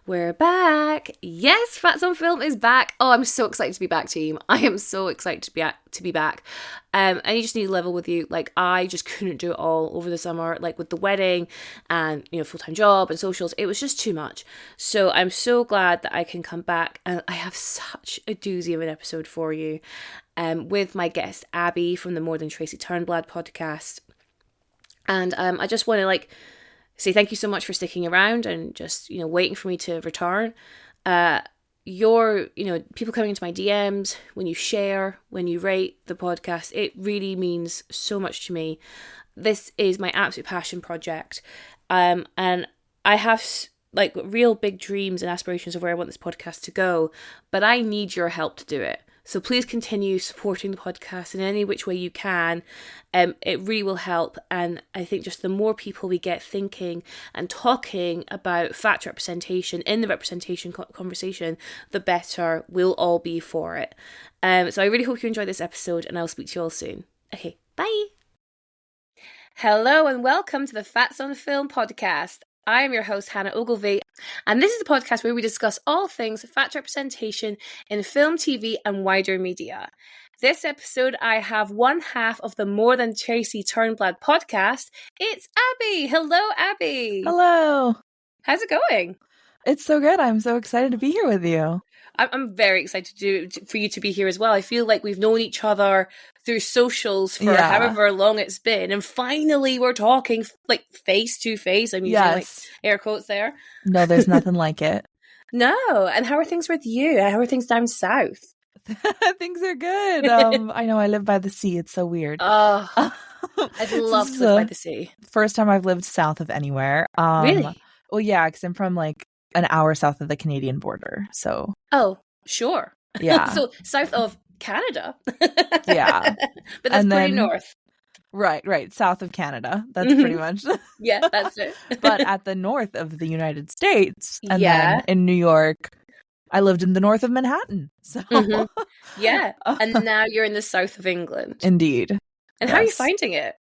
We're back. Yes, Fats on Film is back. Oh, I'm so excited to be back, team. I am so excited to be back. I just need to level with you. Like, I just couldn't do it all over the summer, like with the wedding and, full-time job and socials. It was just too much. So I'm so glad that I can come back, and I have such a doozy of an episode for you with my guest, Abby, from the More Than Tracy Turnblad podcast. And I just want to say thank you so much for sticking around and just, waiting for me to return. People coming into my DMs, when you share, when you rate the podcast, it really means so much to me. This is my absolute passion project. And I have real big dreams and aspirations of where I want this podcast to go, but I need your help to do it. So please continue supporting the podcast in any which way you can. It really will help. And I think just the more people we get thinking and talking about fact representation in the representation conversation, the better we'll all be for it. So I really hope you enjoyed this episode, and I'll speak to you all soon. Okay, bye. Hello and welcome to the Fats on Film podcast. I am your host, Hannah Ogilvie, and this is the podcast where we discuss all things fact representation in film, TV, and wider media. This episode, I have one half of the More Than Tracy Turnblad podcast. It's Abby. Hello, Abby. Hello. How's it going? It's so good. I'm so excited to be here with you. I'm very excited for you to be here as well. I feel like we've known each other through socials for however long it's been, and finally we're talking face to face. I'm using air quotes there. No, there's nothing like it. No. And how are things with you? How are things down south? Things are good. I know, I live by the sea. It's so weird. Oh, I'd love to live by the sea. First time I've lived south of anywhere. Really? Well, yeah, because I'm from an hour south of the Canadian border. So. Oh, sure. Yeah. So south of Canada. Yeah. But that's pretty north. Right. South of Canada. That's pretty much. Yeah, that's it. But at the north of the United States. And then in New York, I lived in the north of Manhattan. So. Yeah. And now you're in the south of England. Indeed. And how are you finding it?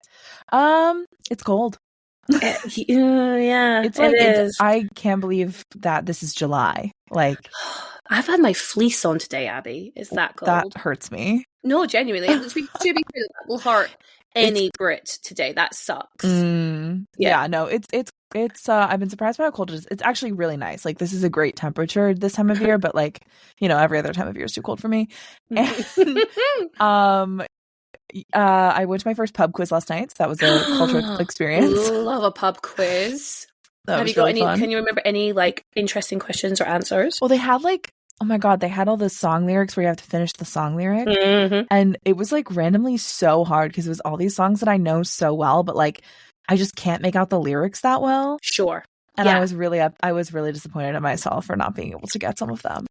It's cold. Yeah, it's it is. I can't believe that this is July. I've had my fleece on today, Abby. It's that cold. That hurts me. No, genuinely. To be fair, that will hurt any Brit today. That sucks. Yeah, no, it's I've been surprised by how cold it is. It's actually really nice. This is a great temperature this time of year, but every other time of year is too cold for me. And I went to my first pub quiz last night, so that was a cultural experience. Love a pub quiz. Have you got any fun. Can you remember any interesting questions or answers? Well, they had oh my god, they had all the song lyrics where you have to finish the song lyric. And it was randomly so hard because it was all these songs that I know so well, but I just can't make out the lyrics that well. Sure. And I was really disappointed at myself for not being able to get some of them.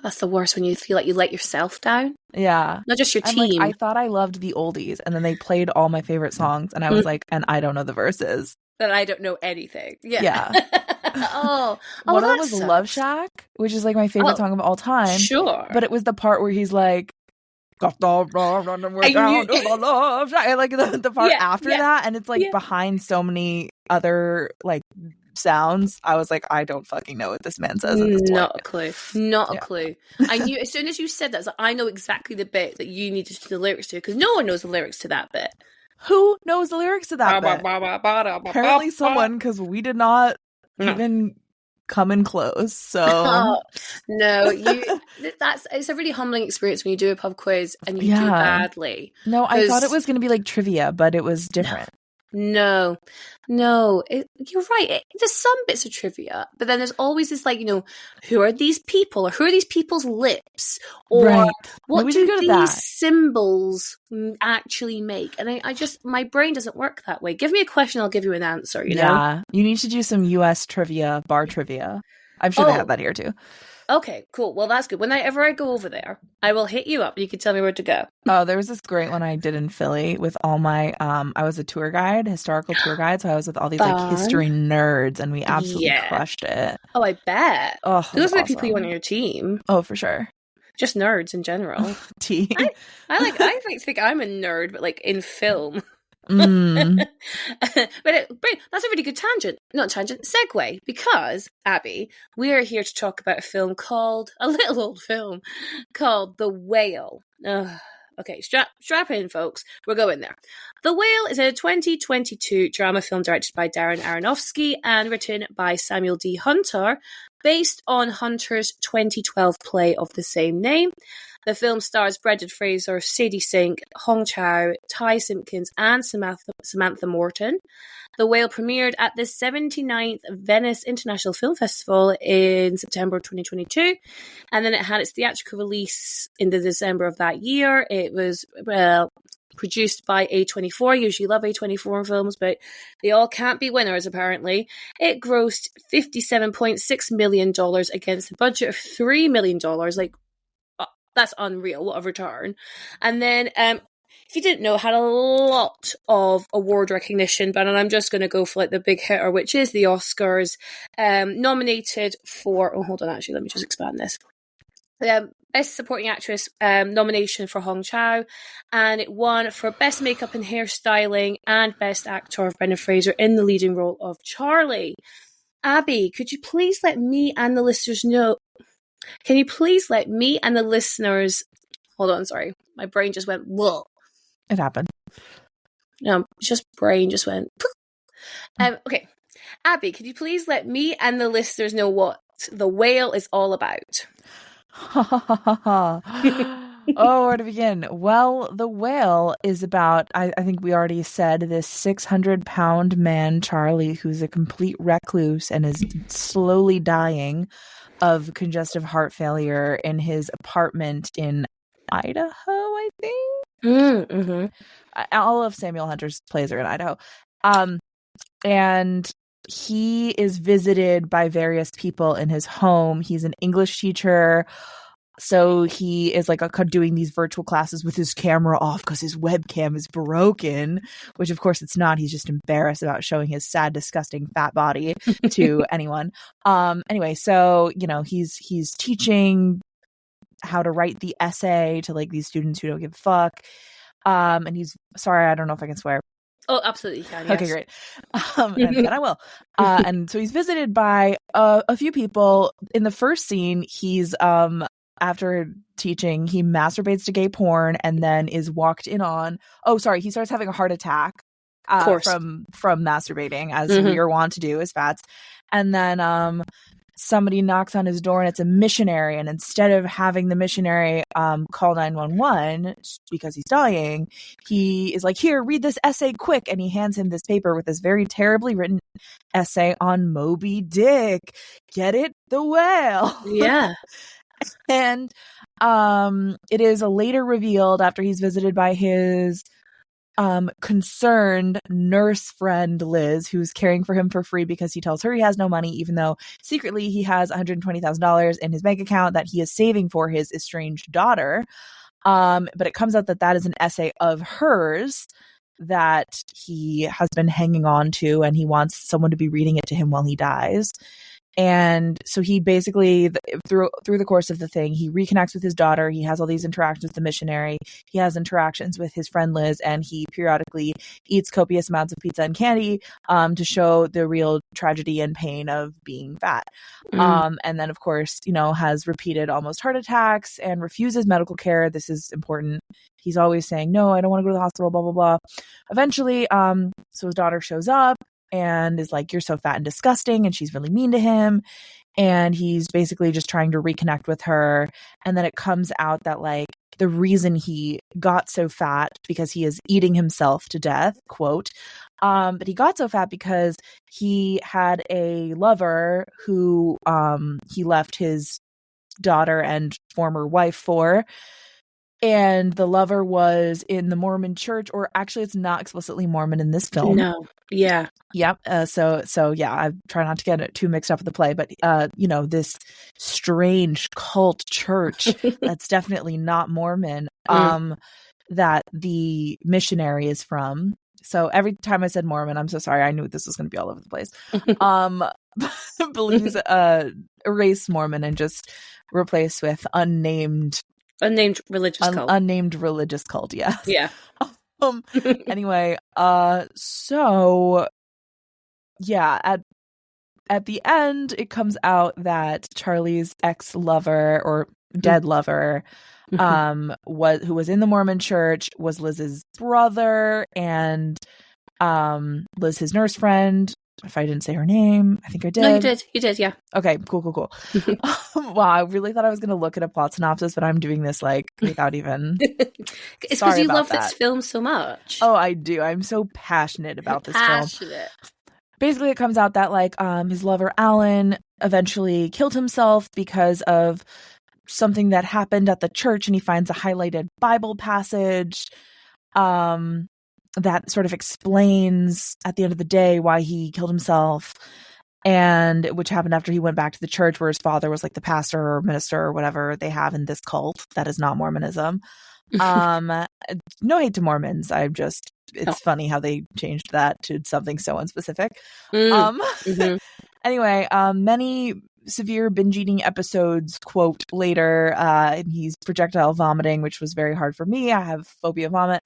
That's the worst, when you feel like you let yourself down. Yeah. Not just your team. I thought I loved the oldies, and then they played all my favorite songs, and I was and I don't know the verses. Then I don't know anything. Yeah. One of them was Love Shack, which is my favorite song of all time. Sure. But it was the part where he's got the down to the Love Shack. The part after that, and it's behind so many other sounds. I was I don't fucking know what this man says at this point. Not a clue. Not a clue. I knew as soon as you said that, I know exactly the bit that you needed to the lyrics to, because no one knows the lyrics to that bit. Who knows the lyrics to that bit? Apparently someone, because we did not even come in close. So no, it's a really humbling experience when you do a pub quiz and you do badly. No, I thought it was going to be trivia, but it was different. No, you're right. There's some bits of trivia, but then there's always this who are these people, or who are these people's lips, or what do these symbols actually make? And I just, my brain doesn't work that way. Give me a question, I'll give you an answer. You know, you need to do some US trivia, bar trivia. I'm sure they have that here too. Okay, cool. Well, that's good. Whenever I go over there, I will hit you up. You can tell me where to go. Oh, there was this great one I did in Philly with all my, I was a tour guide, historical tour guide. So I was with all these history nerds, and we absolutely crushed it. Oh, I bet. Oh, those are the people you want on your team. Oh, for sure. Just nerds in general. Tea. I think I'm a nerd, but in film. Mm. But that's a really good segue, because, Abby, we are here to talk about a little old film called The Whale. Okay, strap in, folks. We're going there. The Whale is a 2022 drama film directed by Darren Aronofsky and written by Samuel D. Hunter, based on Hunter's 2012 play of the same name. The film stars Brendan Fraser, Sadie Sink, Hong Chow, Ty Simpkins, and Samantha Morton. The Whale premiered at the 79th Venice International Film Festival in September 2022, and then it had its theatrical release in the December of that year. It was produced by A24. Usually love A24 films, but they all can't be winners, apparently. It grossed $57.6 million against a budget of $3 million. Like, that's unreal. What a return. And then, if you didn't know, it had a lot of award recognition, but I'm just going to go for like the big hitter, which is the Oscars. Nominated for, hold on, actually, let me just expand this. Best Supporting Actress nomination for Hong Chow, and it won for Best Makeup and Hairstyling and Best Actor of Brendan Fraser in the leading role of Charlie. Abby, could you please let me and the listeners know? Can you please let me and the listeners... Hold on, sorry. My brain just went, whoa. It happened. No, brain just went... Okay. Abby, could you please let me and the listeners know what The Whale is all about? Oh, where to begin? Well, The Whale is about, I think we already said, this 600-pound man, Charlie, who's a complete recluse and is slowly dying of congestive heart failure in his apartment in Idaho, I think. Mm-hmm. All of Samuel Hunter's plays are in Idaho. And he is visited by various people in his home. He's an English teacher, so he is like doing these virtual classes with his camera off because his webcam is broken, which of course it's not. He's just embarrassed about showing his sad, disgusting fat body to anyone. Anyway, so he's teaching how to write the essay to like these students who don't give a fuck. And he's sorry, I don't know if I can swear. Oh, absolutely can. Yes. Okay, great. And I will. And so he's visited by a few people. In the first scene, he's after teaching, he masturbates to gay porn and then is walked in on. Oh, sorry, he starts having a heart attack from masturbating, as we are wont to do as fats. And then somebody knocks on his door and it's a missionary, and instead of having the missionary call 911 because he's dying, he is like, here, read this essay quick, and he hands him this paper with this very terribly written essay on Moby Dick. Get it? The whale. Yeah. And it is later revealed, after he's visited by his concerned nurse friend Liz, who's caring for him for free because he tells her he has no money, even though secretly he has $120,000 in his bank account that he is saving for his estranged daughter. But it comes out that is an essay of hers that he has been hanging on to, and he wants someone to be reading it to him while he dies. And so he basically, through the course of the thing, he reconnects with his daughter. He has all these interactions with the missionary. He has interactions with his friend Liz, and he periodically eats copious amounts of pizza and candy to show the real tragedy and pain of being fat. And then, of course, has repeated almost heart attacks and refuses medical care. This is important. He's always saying, no, I don't want to go to the hospital, blah, blah, blah. Eventually, so his daughter shows up and is like, you're so fat and disgusting, and she's really mean to him, and he's basically just trying to reconnect with her. And then it comes out that like the reason he got so fat because he is eating himself to death, quote, but he got so fat because he had a lover who he left his daughter and former wife for. And the lover was in the Mormon church, or actually it's not explicitly Mormon in this film. No. Yeah. Yep. So yeah, I try not to get it too mixed up with the play, but this strange cult church that's definitely not Mormon, that the missionary is from. So every time I said Mormon, I'm so sorry. I knew this was going to be all over the place. Believes erase Mormon and just replace with unnamed religious cult. Unnamed religious cult, yes. Yeah. Anyway, so yeah, at the end, it comes out that Charlie's ex-lover or dead lover, who was in the Mormon church, was Liz's brother, and Liz, his nurse friend. If I didn't say her name, I think I did. No, you did. You did, yeah. Okay, cool. Wow, I really thought I was going to look at a plot synopsis, but I'm doing this like without even. It's because you love this film so much. Oh, I do. I'm so passionate about this film. Basically, it comes out that like his lover Alan eventually killed himself because of something that happened at the church, and he finds a highlighted Bible passage that sort of explains at the end of the day why he killed himself, and which happened after he went back to the church where his father was like the pastor or minister or whatever they have in this cult that is not Mormonism. No hate to Mormons. It's funny how they changed that to something so unspecific. Anyway, many severe binge eating episodes, quote later, and he's projectile vomiting, which was very hard for me. I have phobia of vomit.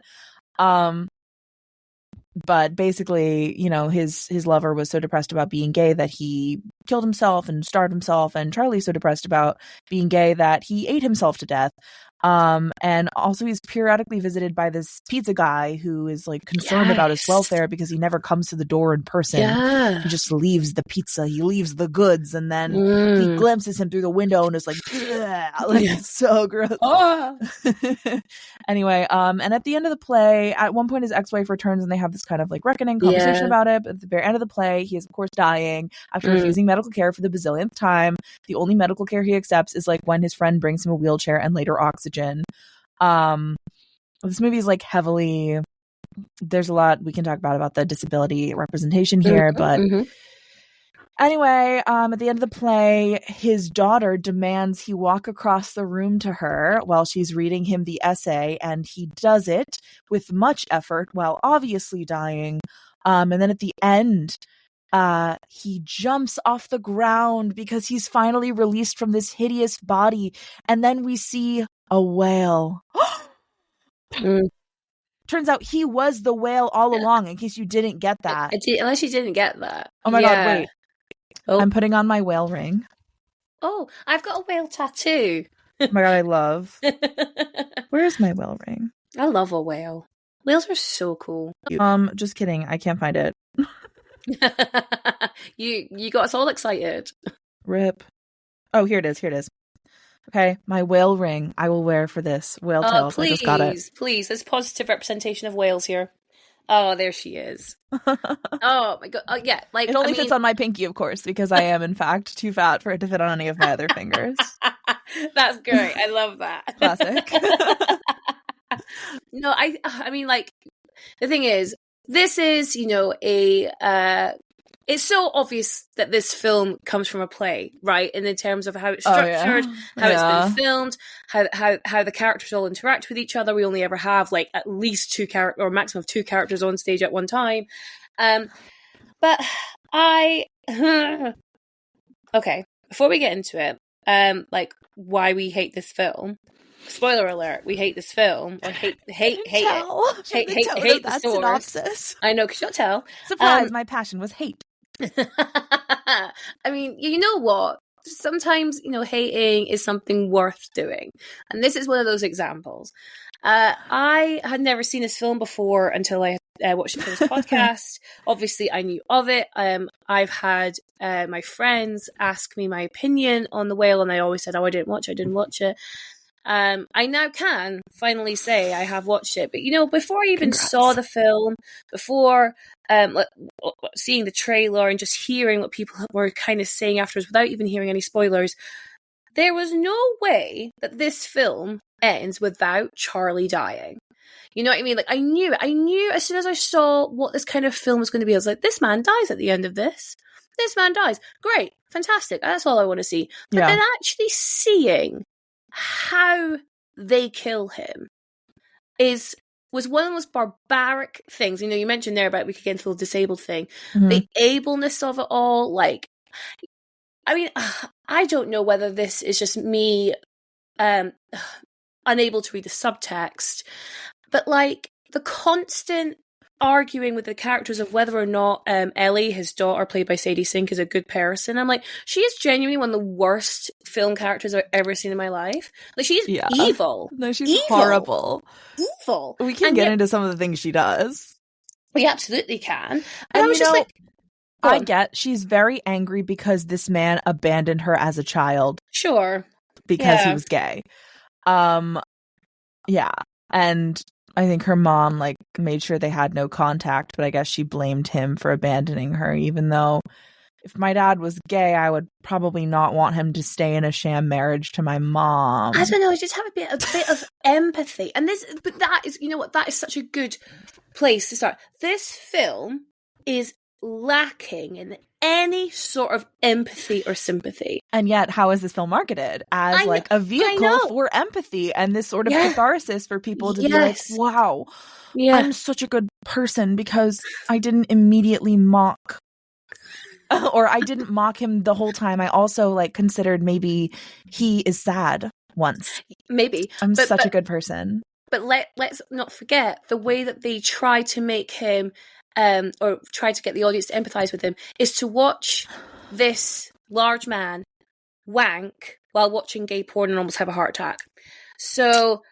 But basically, you know, his lover was so depressed about being gay that he killed himself and starved himself, and Charlie's so depressed about being gay that he ate himself to death. And also he's periodically visited by this pizza guy who is like concerned about his welfare because he never comes to the door in person. Yeah. He just leaves the pizza, he leaves the goods, and then he glimpses him through the window and is like, it's so gross. Anyway, and at the end of the play, at one point his ex-wife returns and they have this kind of like reckoning conversation about it. But at the very end of the play, he is of course dying after refusing medical care for the bazillionth time. The only medical care he accepts is like when his friend brings him a wheelchair and later oxygen. This movie is like heavily, there's a lot we can talk about the disability representation here, but anyway, at the end of the play, his daughter demands he walk across the room to her while she's reading him the essay, and he does it with much effort while obviously dying. And then at the end, he jumps off the ground because he's finally released from this hideous body, and then we see a whale. Turns out he was the whale all along, in case you didn't get that. Unless you didn't get that. Oh my god, wait. Oh. I'm putting on my whale ring. Oh, I've got a whale tattoo. Oh my god, I love. Where's my whale ring? I love a whale. Whales are so cool. Just kidding. I can't find it. You got us all excited. Rip. Oh, here it is. Okay, my whale ring I will wear for this. Whale tails. Please, I just got it. Please. There's positive representation of whales here. Oh, there she is. Oh my god. Oh, yeah. Like it only fits on my pinky, of course, because I am in fact too fat for it to fit on any of my other fingers. That's great. I love that. Classic. No, I mean, like, the thing is, this is, you know, it's so obvious that this film comes from a play, right? And in terms of how it's structured, how it's been filmed, how the characters all interact with each other. We only ever have like at least two characters or maximum of two characters on stage at one time. But okay, before we get into it, like why we hate this film. Spoiler alert: we hate this film. Or hate it. Hate the source. Synopsis. I know, because you'll tell. Surprise! My passion was hate. I mean, you know what? Sometimes, you know, hating is something worth doing, and this is one of those examples. I had never seen this film before until I watched it for this podcast. Obviously, I knew of it. I've had my friends ask me my opinion on The Whale, and I always said, "Oh, I didn't watch it." I now can finally say I have watched it, but you know, before I even saw the film, before seeing the trailer and just hearing what people were kind of saying afterwards, without even hearing any spoilers, there was no way that this film ends without Charlie dying. You know what I mean? Like I knew as soon as I saw what this kind of film was going to be. I was like, this man dies at the end of this. This man dies. Great, fantastic. That's all I want to see. But then actually seeing how they kill him was one of the most barbaric things. You know, you mentioned there about we could get into the disabled thing. The ableness of it all. Like, I mean, I don't know whether this is just me unable to read the subtext, but like the constant arguing with the characters of whether or not Ellie, his daughter, played by Sadie Sink, is a good person. I'm like, she is genuinely one of the worst film characters I've ever seen in my life. Like, she's evil. No, she's horrible. Evil. We can get into some of the things she does. We absolutely can. And I was just like, I get she's very angry because this man abandoned her as a child. Sure. Because he was gay. Yeah. And I think her mom like made sure they had no contact, but I guess she blamed him for abandoning her, even though if my dad was gay, I would probably not want him to stay in a sham marriage to my mom. I don't know, I just have a bit of empathy. And but that is, you know what, that is such a good place to start. This film is lacking in any sort of empathy or sympathy. And yet, how is this film marketed? As like a vehicle for empathy and this sort of catharsis for people to be like, wow, I'm such a good person because I didn't immediately mock or I didn't mock him the whole time. I also like considered maybe he is sad once. Maybe. I'm such a good person. But let's not forget the way that they try to make him or try to get the audience to empathize with him is to watch this large man wank while watching gay porn and almost have a heart attack. So,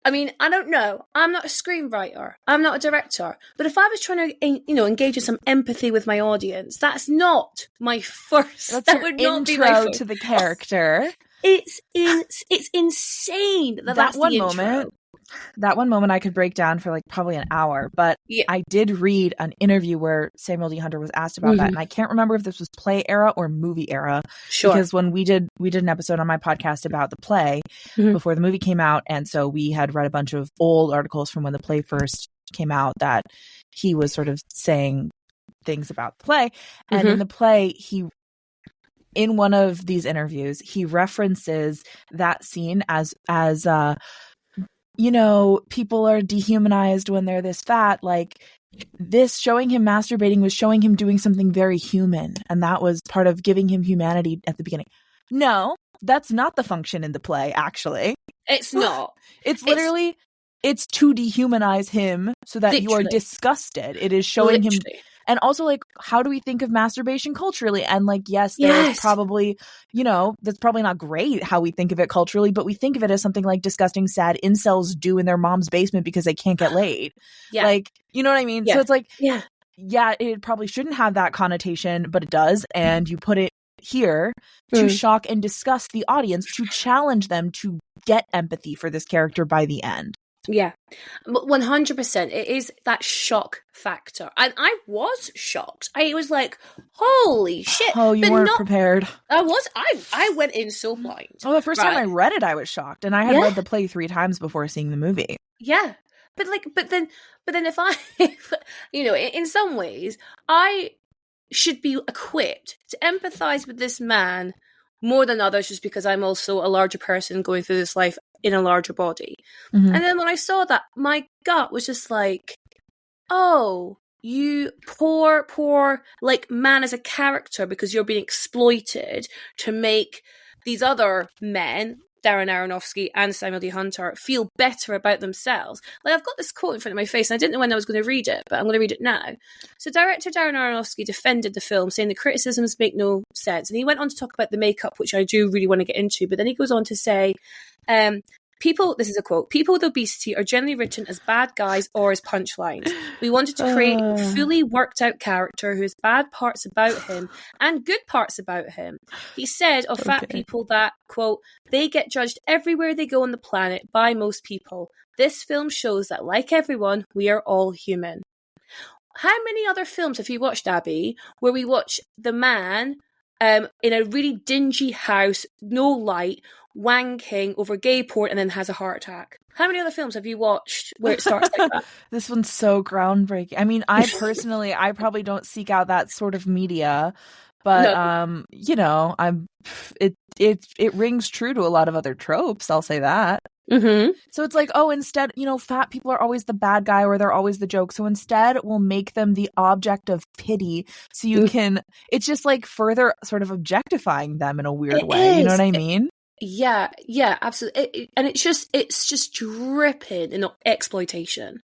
I mean, I don't know. I'm not a screenwriter. I'm not a director. But if I was trying to, engage in some empathy with my audience, that's not my first. That would not be my first. To the character. It's insane that's one the moment. That one moment I could break down for like probably an hour, but I did read an interview where Samuel D. Hunter was asked about that, and I can't remember if this was play era or movie era. Sure. Because when we did an episode on my podcast about the play before the movie came out, and so we had read a bunch of old articles from when the play first came out that he was sort of saying things about the play, and in the play in one of these interviews he references that scene as people are dehumanized when they're this fat. Like, this showing him masturbating was showing him doing something very human. And that was part of giving him humanity at the beginning. No, that's not the function in the play, actually. It's not. It's literally, it's to dehumanize him so that you are disgusted. It is showing him. And also, like, how do we think of masturbation culturally? And, like, yes, there's probably, that's probably not great how we think of it culturally, but we think of it as something like disgusting, sad incels do in their mom's basement because they can't get laid. Yeah. Like, you know what I mean? Yeah. So it's like, it probably shouldn't have that connotation, but it does. And you put it here to shock and disgust the audience, to challenge them to get empathy for this character by the end. Yeah, 100%. It is that shock factor. And I was shocked. I was like, holy shit. Oh, you weren't prepared. I went in so blind. Oh, the first time I read it, I was shocked. And I had read the play 3 times before seeing the movie. Yeah. But then if I, in some ways, I should be equipped to empathize with this man more than others just because I'm also a larger person going through this life in a larger body. And then when I saw that, my gut was just like, oh, you poor like man as a character, because you're being exploited to make these other men, Darren Aronofsky and Samuel D. Hunter, feel better about themselves. Like, I've got this quote in front of my face and I didn't know when I was going to read it, but I'm going to read it now. So director Darren Aronofsky defended the film, saying the criticisms make no sense. And he went on to talk about the makeup, which I do really want to get into, but then he goes on to say, this is a quote, people with obesity are generally written as bad guys or as punchlines. We wanted to create a fully worked out character who has bad parts about him and good parts about him. He said of fat people that, quote, they get judged everywhere they go on the planet by most people. This film shows that, like everyone, we are all human. How many other films have you watched, Abby, where we watch the man in a really dingy house, no light, wanking over gay porn and then has a heart attack? How many other films have you watched where it starts like that? This one's so groundbreaking. I mean, I personally, I probably don't seek out that sort of media, but it rings true to a lot of other tropes. I'll say that. So it's like, oh, instead, fat people are always the bad guy or they're always the joke. So instead we'll make them the object of pity. So you can, it's just like further sort of objectifying them in a weird way. You know what I mean? Yeah, absolutely. And it's just dripping in exploitation.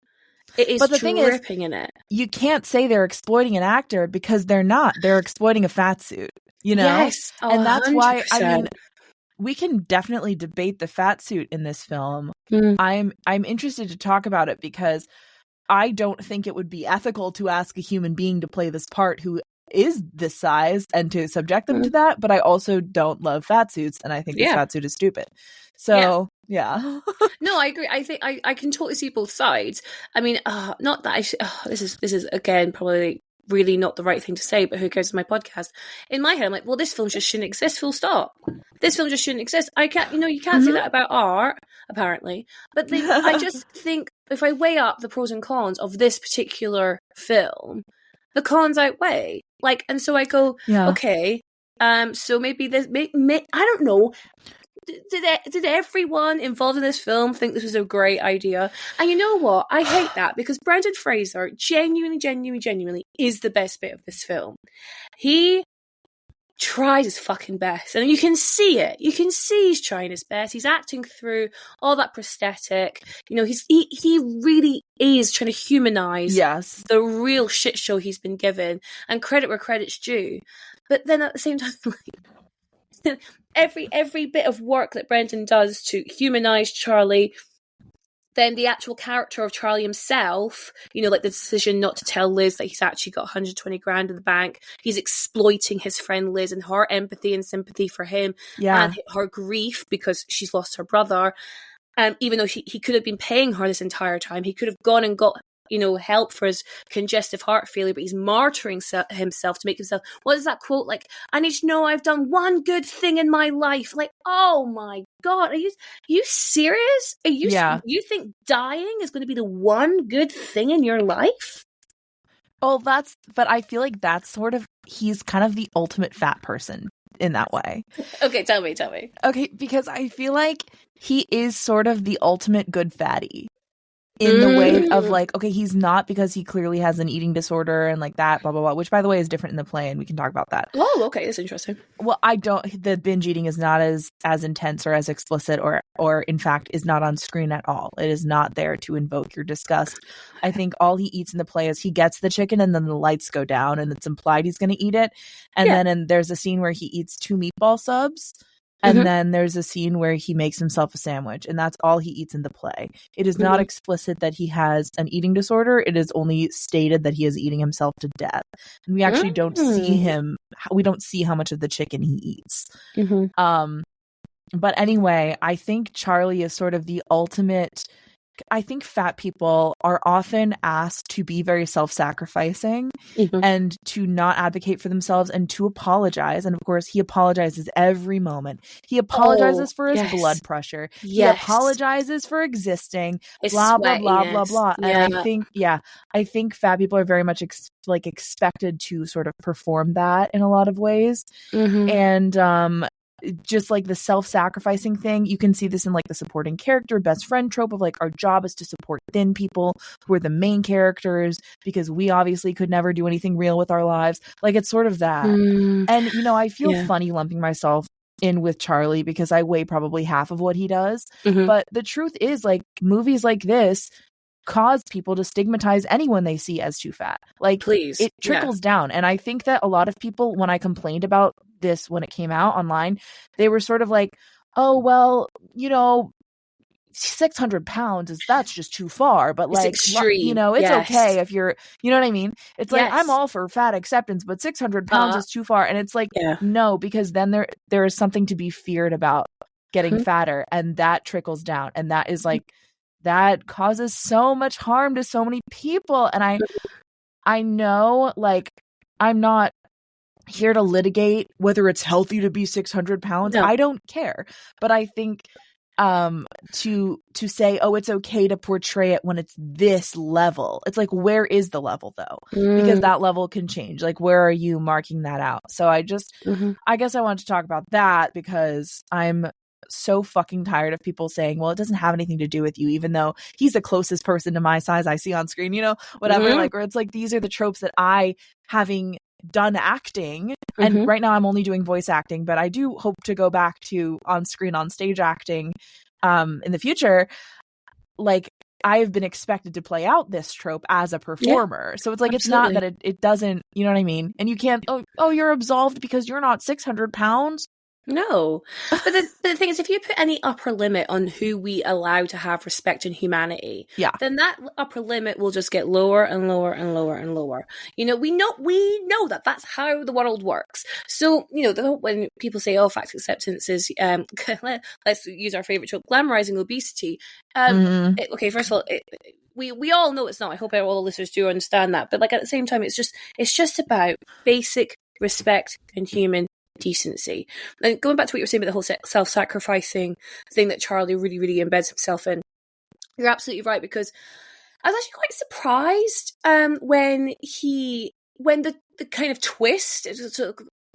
It is but the thing is, in it. You can't say they're exploiting an actor because they're not. They're exploiting a fat suit, you know? Yes, and that's 100%. why, I mean, we can definitely debate the fat suit in this film. I'm interested to talk about it because I don't think it would be ethical to ask a human being to play this part who is this size and to subject them to that, but I also don't love fat suits, and I think this fat suit is stupid. So yeah. No, I agree. I think I can totally see both sides. I mean, not that this is again probably really not the right thing to say, but who cares? It's my podcast. In my head, I'm like, well, this film just shouldn't exist. Full stop. This film just shouldn't exist. I can't, you can't say that about art, apparently. But I just think if I weigh up the pros and cons of this particular film, the cons outweigh. And so I go, okay, so maybe this, I don't know. Did everyone involved in this film think this was a great idea? And you know what? I hate that because Brendan Fraser genuinely is the best bit of this film. He tries his fucking best, and you can see it. You can see he's trying his best. He's acting through all that prosthetic. He really is trying to humanize the real shit show he's been given, and credit where credit's due. But then at the same time, every bit of work that Brendan does to humanize Charlie, then the actual character of Charlie himself, the decision not to tell Liz that he's actually got 120 grand in the bank. He's exploiting his friend Liz and her empathy and sympathy for him and her grief because she's lost her brother. Even though he could have been paying her this entire time, he could have gone and got help for his congestive heart failure, but he's martyring himself to make himself, what is that quote? I need to know I've done one good thing in my life. Oh my God, are you serious? You think dying is going to be the one good thing in your life? Well, but I feel like that's he's kind of the ultimate fat person in that way. Okay, tell me. Okay, because I feel like he is sort of the ultimate good fatty. In the way of okay, he's not, because he clearly has an eating disorder and that, blah, blah, blah, which by the way is different in the play, and we can talk about that. Oh, okay, that's interesting. Well, the binge eating is not as intense or as explicit or in fact is not on screen at all. It is not there to invoke your disgust. I think all he eats in the play is he gets the chicken and then the lights go down and it's implied he's going to eat it. And then there's a scene where he eats 2 meatball subs. And then there's a scene where he makes himself a sandwich, and that's all he eats in the play. It is not explicit that he has an eating disorder. It is only stated that he is eating himself to death. And we actually don't see him. We don't see how much of the chicken he eats. But anyway, I think Charlie is sort of the ultimate. I think fat people are often asked to be very self-sacrificing and to not advocate for themselves and to apologize. And of course, he apologizes every moment. He apologizes for his blood pressure. He apologizes for existing, blah, blah, blah, blah, blah. And I think fat people are very much expected to sort of perform that in a lot of ways. And, just the self-sacrificing thing, you can see this in the supporting character best friend trope of our job is to support thin people who are the main characters because we obviously could never do anything real with our lives. It's sort of that. And I feel funny lumping myself in with Charlie because I weigh probably half of what he does. But the truth is movies like this cause people to stigmatize anyone they see as too fat. Please. It trickles down. And I think that a lot of people, when I complained about this when it came out online, they were sort of oh, well, 600 pounds that's just too far. But it's extreme. It's okay if you're, you know what I mean? It's I'm all for fat acceptance, but 600 pounds is too far. And it's no, because then there is something to be feared about getting fatter, and that trickles down. And that is that causes so much harm to so many people. And I know I'm not here to litigate whether it's healthy to be 600 pounds. No. I don't care. But I think to say, oh, it's okay to portray it when it's this level. It's where is the level though? Because that level can change. Where are you marking that out? So I just, I guess I want to talk about that because I'm so fucking tired of people saying, well, it doesn't have anything to do with you, even though he's the closest person to my size I see on screen, whatever. Where it's these are the tropes that I, having done acting, and right now I'm only doing voice acting, but I do hope to go back to on screen, on stage acting in the future. I have been expected to play out this trope as a performer. Yeah, so it's like, absolutely. It's not that it doesn't, you know what I mean? And you can't, you're absolved because you're not 600 pounds. No. But the thing is, if you put any upper limit on who we allow to have respect and humanity, then that upper limit will just get lower and lower and lower and lower. You know, we know that that's how the world works. So, you know, when people say, fact acceptance is, let's use our favorite trope, glamorizing obesity. Okay, first of all, we all know it's not. I hope all the listeners do understand that. But like at the same time, it's just about basic respect and human decency. And going back to what you were saying about the whole self-sacrificing thing that Charlie really, really embeds himself in, you're absolutely right, because I was actually quite surprised when the kind of twist,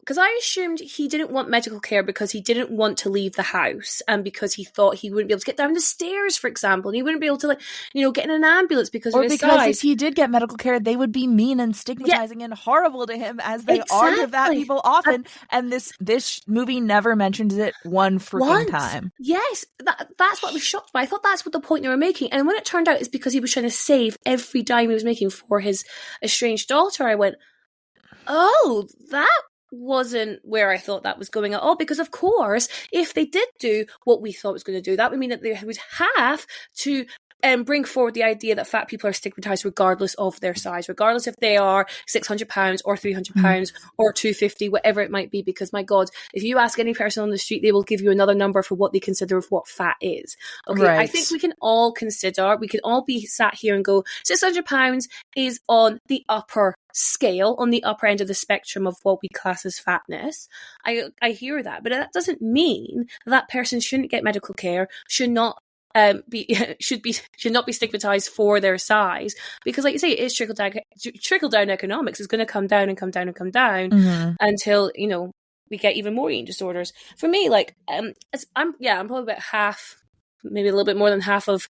because I assumed he didn't want medical care because he didn't want to leave the house, and because he thought he wouldn't be able to get down the stairs, for example, and he wouldn't be able to, get in an ambulance because of his size. Or because if he did get medical care, they would be mean and stigmatizing and horrible to him, as they are to fat people often. And this movie never mentions it one freaking time. Yes, that's what I was shocked by. I thought that's what the point they were making. And when it turned out it's because he was trying to save every dime he was making for his estranged daughter, I went, oh, that wasn't where I thought that was going at all, because of course if they did do what we thought it was going to do, that would mean that they would have to bring forward the idea that fat people are stigmatized regardless of their size, regardless if they are 600 pounds or 300 pounds or 250, whatever it might be, because my God, if you ask any person on the street, they will give you another number for what they consider of what fat is. Okay, right. I think we can all be sat here and go, 600 pounds is on the upper scale, on the upper end of the spectrum of what we class as fatness. I hear that, but that doesn't mean that person shouldn't get medical care, should not be stigmatized for their size, because like you say, it is trickle down economics. It's going to come down and come down and come down until we get even more eating disorders. For me, like I'm probably about half, maybe a little bit more than half of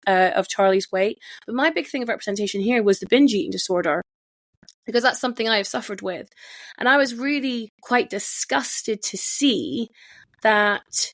Charlie's weight, but my big thing of representation here was the binge eating disorder, because that's something I have suffered with, and I was really quite disgusted to see that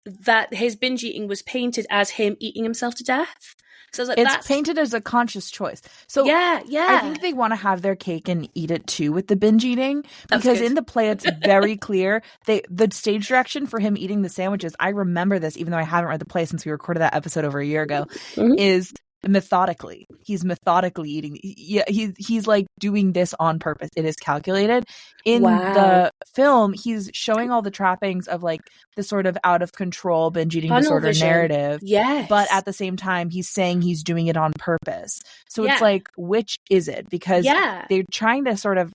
that his binge eating was painted as him eating himself to death. So I was like, it's painted as a conscious choice. So yeah. I think they want to have their cake and eat it too with the binge eating, because in the play it's very clear. The stage direction for him eating the sandwiches, I remember this even though I haven't read the play since we recorded that episode over a year ago, is methodically. He's methodically eating. Yeah, he's like doing this on purpose. It is calculated. In the film, he's showing all the trappings of like the sort of out of control binge eating disorder narrative. Yes. But at the same time, he's saying he's doing it on purpose. So it's like, which is it? Because they're trying to sort of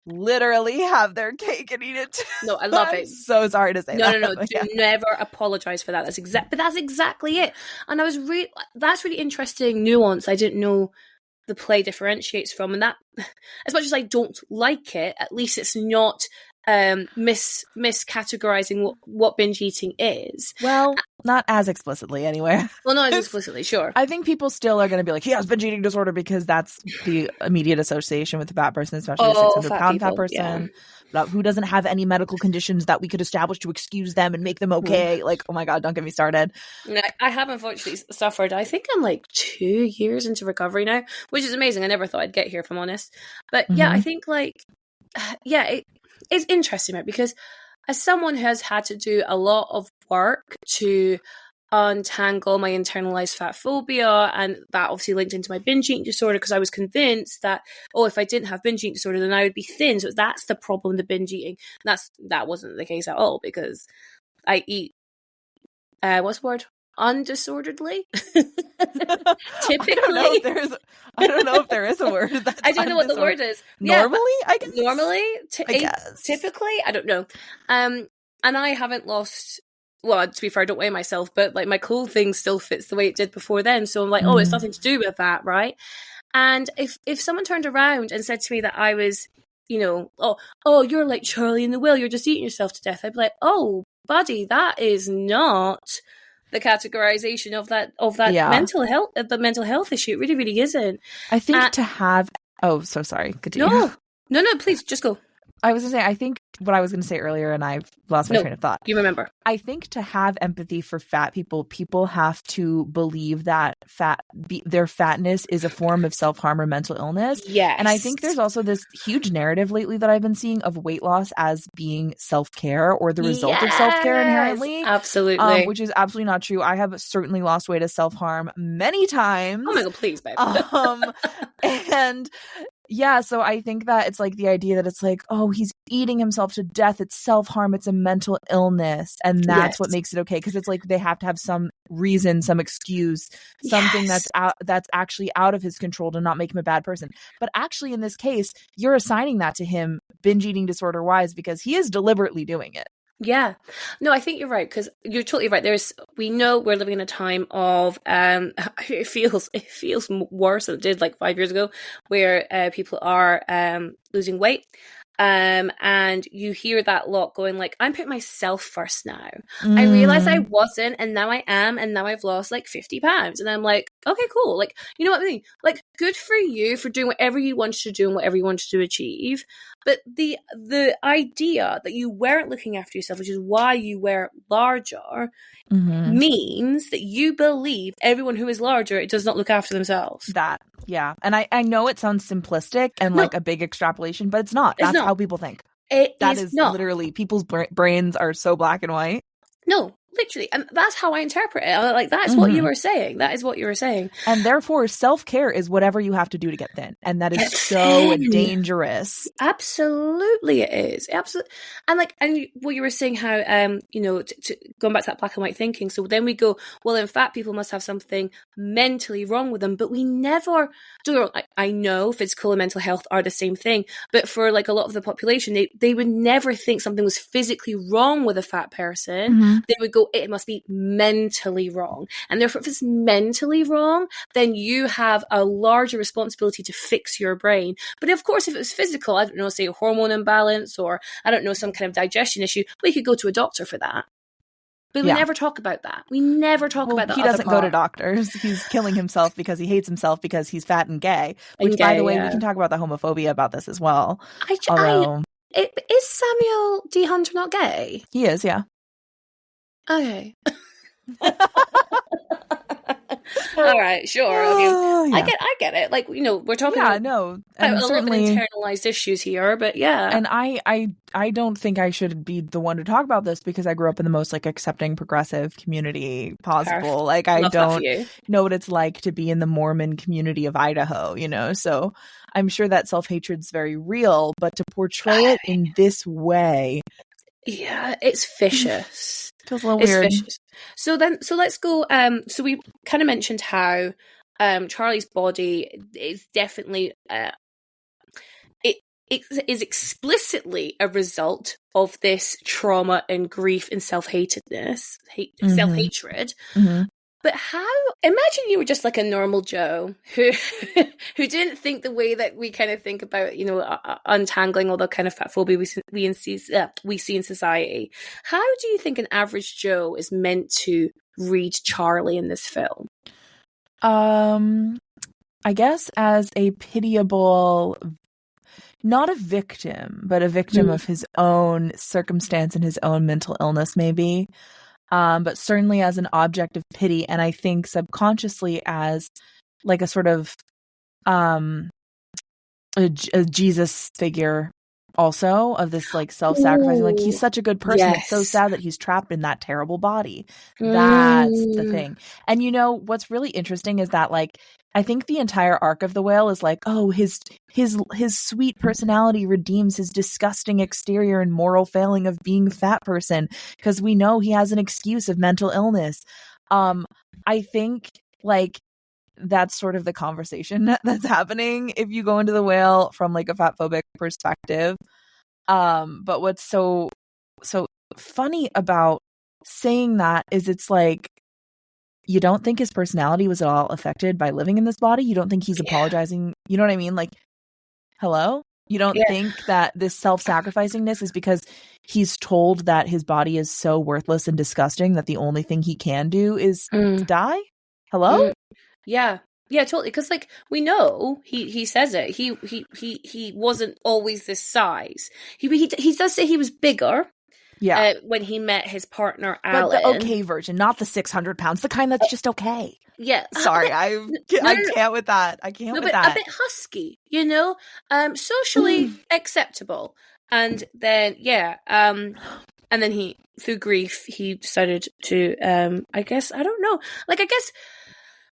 literally have their cake and eat it too. No, I love it. So sorry to say that. No. Do never apologize for that. But that's exactly it. And that's really interesting nuance I didn't know the play differentiates from. And that, as much as I don't like it, at least it's not miscategorizing what binge eating is. Well, not as explicitly anyway. Well, not as explicitly, sure. I think people still are going to be like, he has binge eating disorder, because that's the immediate association with the fat person, especially the 600-pound fat person. Who doesn't have any medical conditions that we could establish to excuse them and make them okay. Like, oh my God, don't get me started. No, I have unfortunately suffered. I think I'm like 2 years into recovery now, which is amazing. I never thought I'd get here, if I'm honest. But yeah, I think it's interesting, right? Because as someone who has had to do a lot of work to untangle my internalized fat phobia, and that obviously linked into my binge eating disorder, because I was convinced that if I didn't have binge eating disorder then I would be thin, so that's the problem, the binge eating. And that wasn't the case at all, because I eat what's the word, undisorderedly. Typically, I don't know if there is a word. I don't know what the word is. Normally, I guess. Normally, I guess. Typically, I don't know. And I haven't lost. Well, to be fair, I don't weigh myself, but like my clothing still fits the way it did before then. So I'm like, it's nothing to do with that, right? And if someone turned around and said to me that I was, you're like Charlie in the Whale, you're just eating yourself to death, I'd be like, oh, buddy, that is not the categorization of that mental health, the mental health issue. It really, really isn't. I think to have. Oh, so sorry. Continue. No, please just go. I was going to say, I think what I was going to say earlier, and I've lost my train of thought. You remember. I think to have empathy for fat people have to believe that their fatness is a form of self-harm or mental illness. Yes. And I think there's also this huge narrative lately that I've been seeing of weight loss as being self-care or the result of self-care inherently. Absolutely. Which is absolutely not true. I have certainly lost weight as self-harm many times. Oh my God, please, babe. And yeah, so I think that it's like the idea that it's like, oh, he's eating himself to death. It's self-harm. It's a mental illness. And that's what makes it okay. Because it's like they have to have some reason, some excuse, something that's actually out of his control to not make him a bad person. But actually, in this case, you're assigning that to him binge eating disorder wise because he is deliberately doing it. Yeah. No, I think you're right, because you're totally right. We know we're living in a time of, it feels worse than it did like 5 years ago, where people are losing weight. And you hear that lot going like, I'm putting myself first now. I realized I wasn't, and now I am, and now I've lost like 50 pounds. And I'm like, okay, cool. Like, you know what I mean? Like, good for you for doing whatever you wanted to do and whatever you wanted to achieve. But the idea that you weren't looking after yourself, which is why you were larger, means that you believe everyone who is larger, it does not look after themselves. Yeah. And I know it sounds simplistic and like a big extrapolation, but it's not. That's how people think. That is not. Literally, people's brains are so black and white. No, literally. And that's how I interpret it. Like, that's what you were saying. That is what you were saying. And therefore, self-care is whatever you have to do to get thin. And that is so dangerous. Absolutely it is. Absolutely. And like, and what you were saying, how, going back to that black and white thinking. So then we go, well, then fat people must have something mentally wrong with them. But we never, I know physical and mental health are the same thing. But for like a lot of the population, they would never think something was physically wrong with a fat person. They would go, it must be mentally wrong. And therefore, if it's mentally wrong, then you have a larger responsibility to fix your brain. But of course, if it was physical, I don't know, say a hormone imbalance, or I don't know, some kind of digestion issue, we could go to a doctor for that. But we never talk about that. We never talk about that. He doesn't go to doctors. He's killing himself because he hates himself because he's fat and gay. Which, by the way, we can talk about the homophobia about this as well. Is Samuel D. Hunter not gay? He is, yeah. Okay. All right, sure. Okay. I get it. Like, we're talking about a little bit internalized issues here, but yeah. And I don't think I should be the one to talk about this because I grew up in the most like accepting progressive community possible. Perfect. Like, I don't know what it's like to be in the Mormon community of Idaho, so I'm sure that self-hatred's very real, but to portray it in this way. Yeah, it's vicious. Feels a little weird. Vicious. So let's go. So we kind of mentioned how Charlie's body is definitely it is explicitly a result of this trauma and grief and self-hatredness, self-hatred. But imagine you were just like a normal Joe who didn't think the way that we kind of think about, untangling all the kind of fat phobia we see in society. How do you think an average Joe is meant to read Charlie in this film? I guess as a pitiable, not a victim, but a victim of his own circumstance and his own mental illness, maybe. But certainly as an object of pity, and I think subconsciously as like a sort of a Jesus figure also of this like self-sacrificing. Like, he's such a good person. Yes. It's so sad that he's trapped in that terrible body. That's the thing. And what's really interesting is that like I think the entire arc of the whale is like, oh, his sweet personality redeems his disgusting exterior and moral failing of being a fat person, because we know he has an excuse of mental illness. I think like that's sort of the conversation that's happening if you go into the whale from like a fatphobic perspective. But what's so funny about saying that is it's like, you don't think his personality was at all affected by living in this body? You don't think he's apologizing? You know what I mean? Like, hello? You don't think that this self-sacrificingness is because he's told that his body is so worthless and disgusting that the only thing he can do is die? Hello? Yeah. Yeah, totally. Because like we know, he says it. He wasn't always this size. He does say he was bigger. Yeah. When he met his partner, Alan. But the okay version, not the 600 pounds, the kind that's just okay. Yeah. Sorry, I can't with that. I can't with that. A bit husky, socially acceptable. And then, and then he, through grief, he decided to, I guess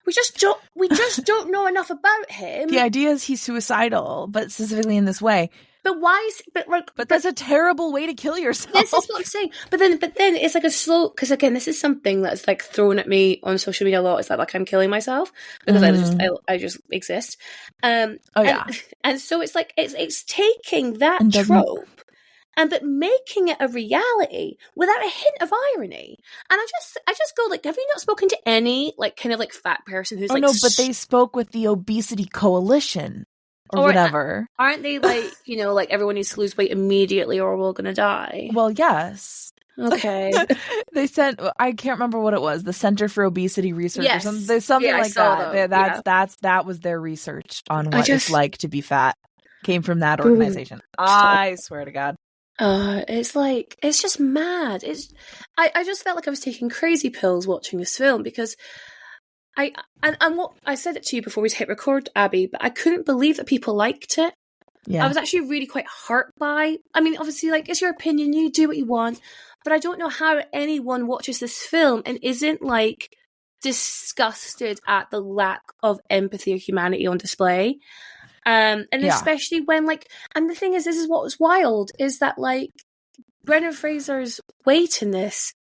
we just don't know enough about him. The idea is he's suicidal, but specifically in this way. But why is but that's a terrible way to kill yourself. This is what I'm saying. But then it's like a slow, because again, this is something that's like thrown at me on social media a lot. It's like I'm killing myself because I just exist. And so it's like it's taking that trope and but making it a reality without a hint of irony. And I just go like, have you not spoken to any like kind of like fat person who's no, but they spoke with the Obesity Coalition. Or whatever. Aren't they like, like everyone needs to lose weight immediately or we're all going to die? Well, yes. Okay. They sent, I can't remember what it was, the Center for Obesity Research or something. There's something like that. That was their research on what it's like to be fat. Came from that organization. I swear to God. It's just mad. I just felt like I was taking crazy pills watching this film because what I said it to you before we hit record, Abby, but I couldn't believe that people liked it. Yeah. I was actually really quite hurt by. I mean, obviously, like, it's your opinion, you do what you want, but I don't know how anyone watches this film and isn't like disgusted at the lack of empathy or humanity on display. Especially when and the thing is, this is what was wild, is that like Brendan Fraser's weight in this.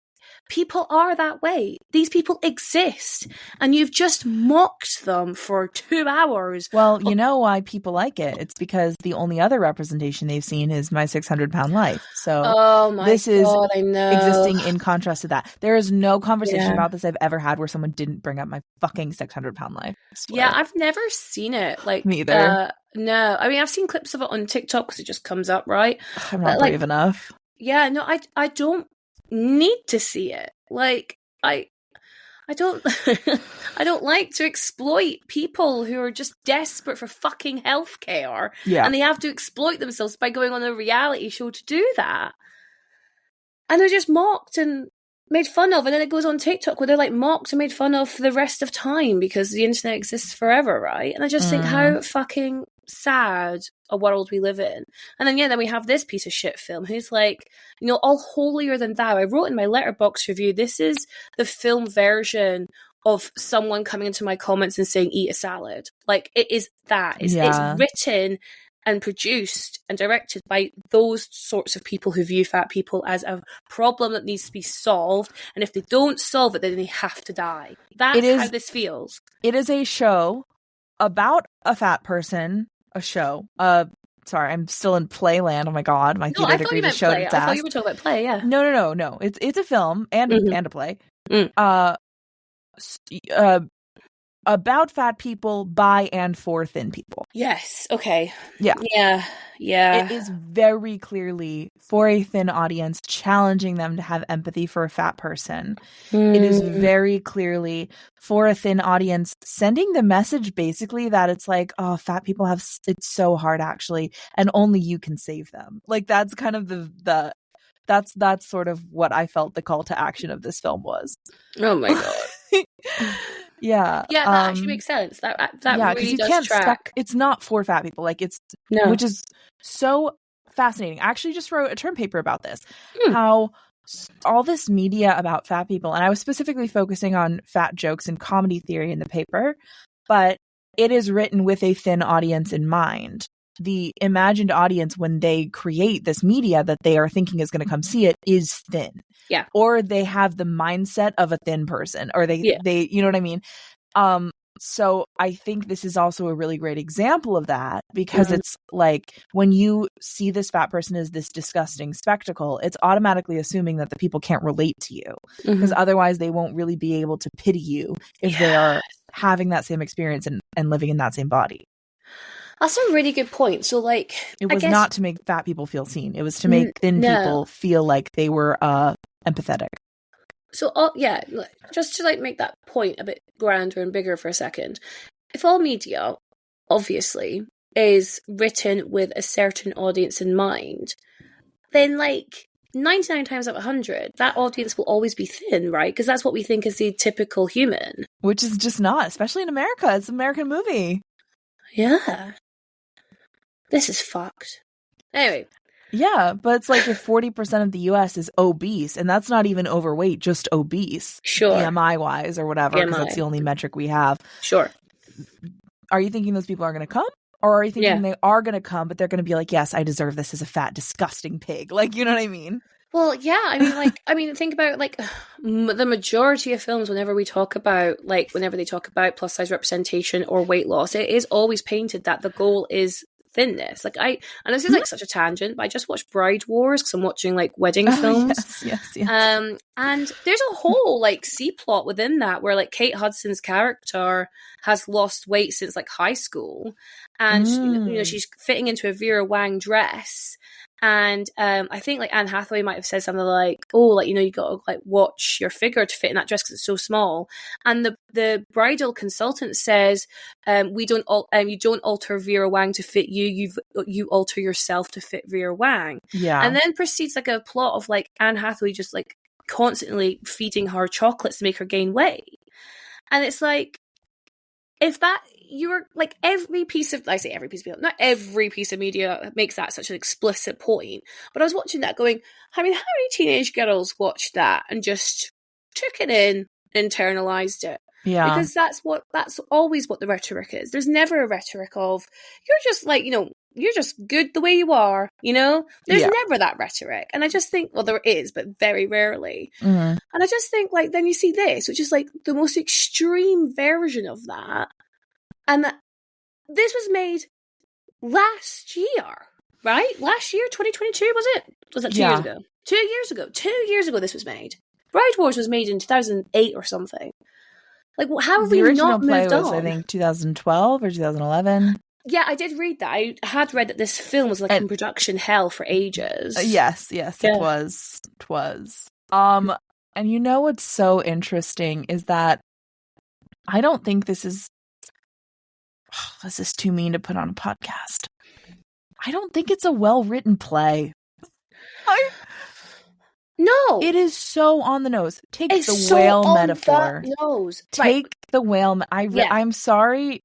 People are that way. These people exist. And you've just mocked them for 2 hours. Well, you know why people like it. It's because the only other representation they've seen is My 600-Pound Life. So this is existing in contrast to that. There is no conversation about this I've ever had where someone didn't bring up My fucking 600-Pound Life. Yeah, I've never seen it. Like, me either. No. I mean, I've seen clips of it on TikTok because it just comes up, right? I'm not brave enough. Yeah, no, I don't need to see it. Like I don't I don't like to exploit people who are just desperate for fucking healthcare. Yeah. And they have to exploit themselves by going on a reality show to do that. And they're just mocked and made fun of, and then it goes on TikTok where they're like mocked and made fun of for the rest of time because the internet exists forever, right? And I just think how fucking sad a world we live in. And then we have this piece of shit film who's like, all holier than thou. I wrote in my Letterboxd review, this is the film version of someone coming into my comments and saying eat a salad. Like, it is that. It's written and produced and directed by those sorts of people who view fat people as a problem that needs to be solved, and if they don't solve it, then they have to die. That's how this feels. It is a show about a fat person. Sorry, I'm still in Playland. Oh my God, my theater degree just showed its ass. I thought you were talking about Play. Yeah. No. It's a film and a play. About fat people by and for thin people. Yes. Okay. Yeah. Yeah. It is very clearly for a thin audience, challenging them to have empathy for a fat person. It is very clearly for a thin audience, sending the message basically that it's like, oh, fat people it's so hard actually, and only you can save them. Like, that's kind of that's sort of what I felt the call to action of this film was. Oh my God. Yeah. Yeah, that actually makes sense. That really does track. It's not for fat people. Like, which is so fascinating. I actually just wrote a term paper about this. How all this media about fat people, and I was specifically focusing on fat jokes and comedy theory in the paper, but it is written with a thin audience in mind. The imagined audience, when they create this media that they are thinking is going to come see it, is thin. Yeah. Or they have the mindset of a thin person, or they you know what I mean? So I think this is also a really great example of that, because it's like, when you see this fat person as this disgusting spectacle, it's automatically assuming that the people can't relate to you, because otherwise they won't really be able to pity you if they are having that same experience and living in that same body. That's a really good point. So, like, it was not to make fat people feel seen. It was to make thin people feel like they were empathetic. So, just to like make that point a bit grander and bigger for a second. if all media, obviously, is written with a certain audience in mind, then like 99 times out of 100, that audience will always be thin, right? Because that's what we think is the typical human. Which is just not, especially in America. It's an American movie. Yeah. This is fucked. Anyway. Yeah, but it's like if 40% of the US is obese, and that's not even overweight, just obese. Sure. BMI-wise or whatever, because that's the only metric we have. Sure. Are you thinking those people are going to come? Or are you thinking they are going to come, but they're going to be like, yes, I deserve this as a fat, disgusting pig? Like, you know what I mean? Well, yeah. I mean, think about like the majority of films, whenever they talk about plus size representation or weight loss, it is always painted that the goal is thinness. Like and this is like such a tangent, but I just watched Bride Wars because I'm watching like wedding films. Yes. And there's a whole like C plot within that where like Kate Hudson's character has lost weight since like high school, and she's fitting into a Vera Wang dress. And I think like Anne Hathaway might have said something like, "Oh, like you got to like watch your figure to fit in that dress because it's so small." And the bridal consultant says, you don't alter Vera Wang to fit you. You alter yourself to fit Vera Wang." Yeah. And then proceeds like a plot of like Anne Hathaway just like constantly feeding her chocolates to make her gain weight. And it's like, if that you're like not every piece of media makes that such an explicit point, but I was watching that going, I mean, how many teenage girls watched that and just took it in, internalized it? Yeah, because that's always what the rhetoric is. There's never a rhetoric of you're just like you're just good the way you are. There's never that rhetoric, and I just think there is, but very rarely. Mm-hmm. And I just think like then you see this, which is like the most extreme version of that. And this was made last year, right? Last year, 2022, was it? Was that 2 years ago? 2 years ago. 2 years ago this was made. Bride Wars was made in 2008 or something. Like, how have we not moved on? The original play was, I think, 2012 or 2011. Yeah, I did read that. I had read that this film was like in production hell for ages. Yes, it was. It was. And what's so interesting is that I don't think this is too mean to put on a podcast. I don't think it's a well-written play. No. It is so on the nose. Take the whale metaphor. Take the whale. I'm sorry.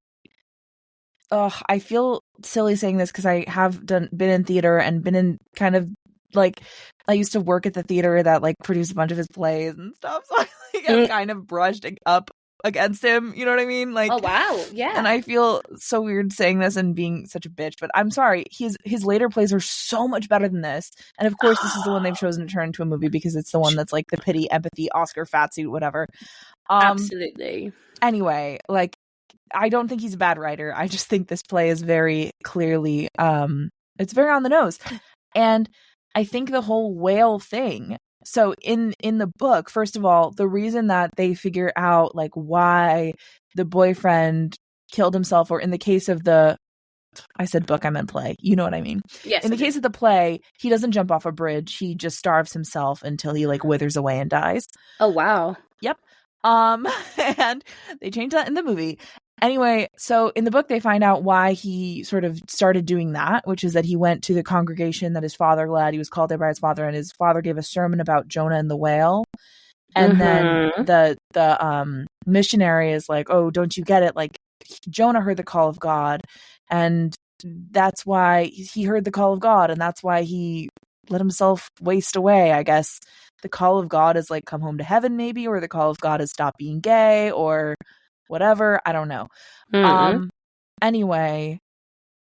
I feel silly saying this because I have been in theater and been in kind of like, I used to work at the theater that like produced a bunch of his plays and stuff. So I've kind of brushed up against him, you know what I mean? Like, oh wow, yeah. And I feel so weird saying this and being such a bitch, but I'm sorry. His later plays are so much better than this, and of course, this is the one they've chosen to turn into a movie because it's the one that's like the pity, empathy, Oscar fatsuit, whatever. Absolutely. Anyway, like, I don't think he's a bad writer. I just think this play is very clearly, it's very on the nose, and I think the whole whale thing. So in the book, first of all, the reason that they figure out like why the boyfriend killed himself, or in the case of I said book, I meant play. You know what I mean? Yes. In the case of the play, he doesn't jump off a bridge. He just starves himself until he like withers away and dies. Oh, wow. Yep. And they changed that in the movie. Anyway, so in the book, they find out why he sort of started doing that, which is that he went to the congregation that his father led. He was called there by his father, and his father gave a sermon about Jonah and the whale. And then the missionary is like, oh, don't you get it? Like, Jonah heard the call of God, and that's why he heard the call of God, and that's why he let himself waste away. I guess the call of God is like come home to heaven, maybe, or the call of God is stop being gay, or whatever. I don't know. Anyway,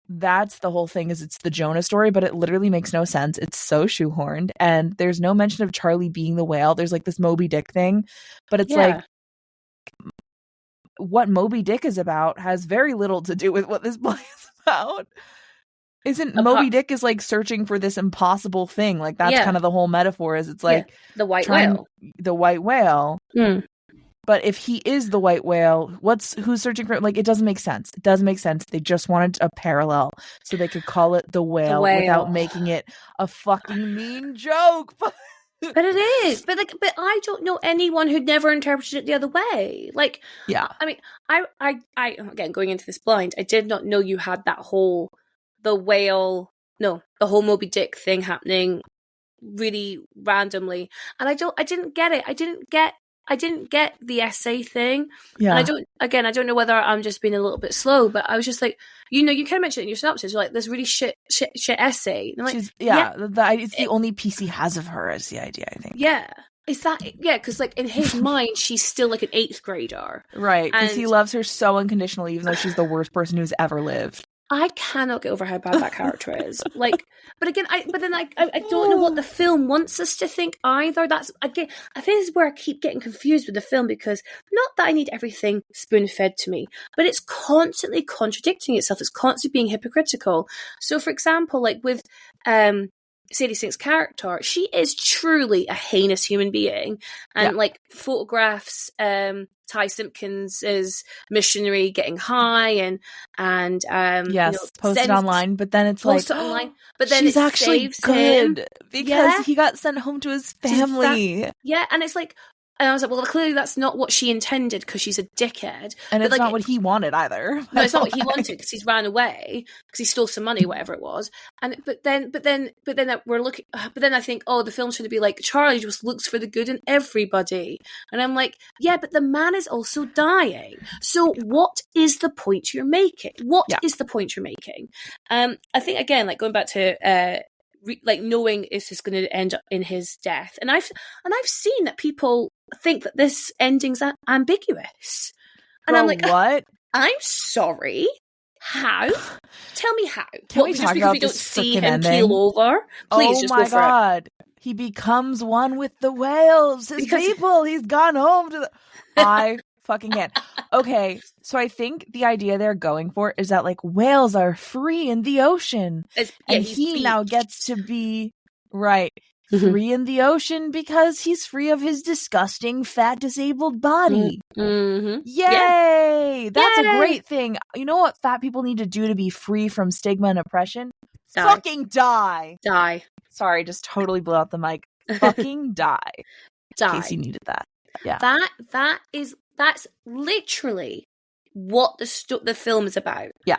that's the whole thing. Is it's the Jonah story, but it literally makes no sense. It's so shoehorned, and there's no mention of Charlie being the whale. There's like this Moby Dick thing, but it's like what Moby Dick is about has very little to do with what this play is about. Moby Dick is like searching for this impossible thing. Like that's kind of the whole metaphor. Is it's like the white whale. The white whale. But if he is the white whale, who's searching for? Like, it doesn't make sense. It doesn't make sense. They just wanted a parallel so they could call it the whale without making it a fucking mean joke. But it is. But I don't know anyone who'd never interpreted it the other way. Like, yeah. I mean, I again, going into this blind, I did not know you had that whole, the whole Moby Dick thing happening really randomly. And I didn't get it. I didn't get the essay thing. Yeah. And I don't know whether I'm just being a little bit slow, but I was just like, you kind of mentioned it in your synopsis, you're like, this really shit essay. And I'm like, it's the only piece he has of her is the idea, I think. Yeah. Is that, because like in his mind, she's still like an 8th grader. Right. Because he loves her so unconditionally, even though she's the worst person who's ever lived. I cannot get over how bad that character is. Like, but again, I don't know what the film wants us to think either. That's, again, I think this is where I keep getting confused with the film, because not that I need everything spoon-fed to me, but it's constantly contradicting itself. It's constantly being hypocritical. So, for example, like with Sadie Sink's character, she is truly a heinous human being, and like photographs Ty Simpkins' missionary getting high and posted online, but then it's like online, but then she's actually good because he got sent home to his family. And it's like, and I was like, well, clearly that's not what she intended, because she's a dickhead. And it's not what he wanted either. No, it's not what he wanted, because he's ran away, because he stole some money, whatever it was. And but then we're looking. But then I think, the film's trying to be like, Charlie just looks for the good in everybody. And I'm like, yeah, but the man is also dying. So what is the point you're making? What is the point you're making? I think, again, like going back to like knowing is this going to end up in his death, and I've seen that people think that this ending's ambiguous, and I'm like, what? I'm sorry, how? Tell me how. Can we talk about we don't see him ending? keel over? Please, just go for God. He becomes one with the whales, his people. He's gone home to the. I fucking can't. Okay, so I think the idea they're going for is that like whales are free in the ocean, and he now gets to be free in the ocean because he's free of his disgusting fat disabled body. Mm-hmm. Yay! That's a great thing. You know what fat people need to do to be free from stigma and oppression? Fucking die. Sorry, just totally blew out the mic. Fucking die. In case you needed that. Yeah. That's literally what the film is about. Yeah.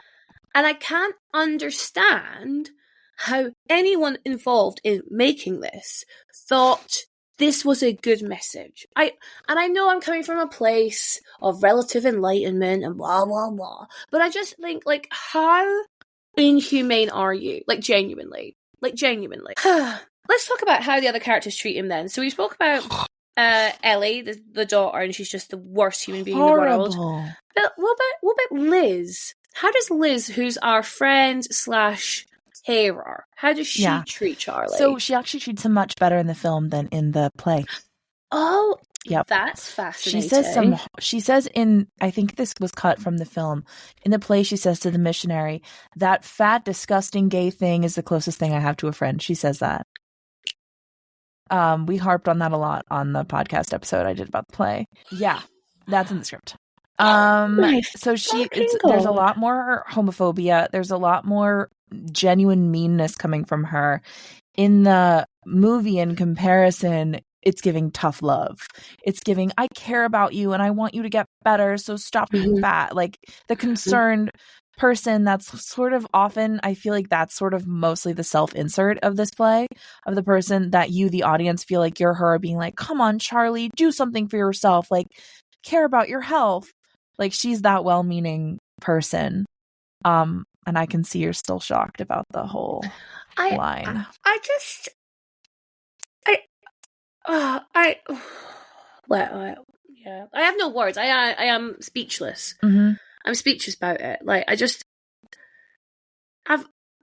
And I can't understand how anyone involved in making this thought this was a good message. I know I'm coming from a place of relative enlightenment and blah, blah, blah. But I just think, like, how inhumane are you? Like, genuinely. Let's talk about how the other characters treat him then. So we spoke about Ellie, the daughter, and she's just the worst human being in the world. But what about Liz? How does Liz, who's our friend / carer, how does she treat Charlie? So she actually treats him much better in the film than in the play. Oh, yep. That's fascinating. She says in, I think this was cut from the film. In the play, she says to the missionary, "That fat, disgusting gay thing is the closest thing I have to a friend." She says that. We harped on that a lot on the podcast episode I did about the play. Yeah, that's in the script. So there's a lot more homophobia. There's a lot more genuine meanness coming from her. In the movie, in comparison, it's giving tough love. It's giving, I care about you and I want you to get better, so stop being fat. Like the concerned person, that's sort of often, I feel like that's sort of mostly the self-insert of this play, of the person that you, the audience, feel like you're her, being like, come on, Charlie, do something for yourself. Like, care about your health. Like, she's that well-meaning person. And I can see you're still shocked about the whole line. I have no words. I am speechless. Mm-hmm. I'm speechless about it. Like, I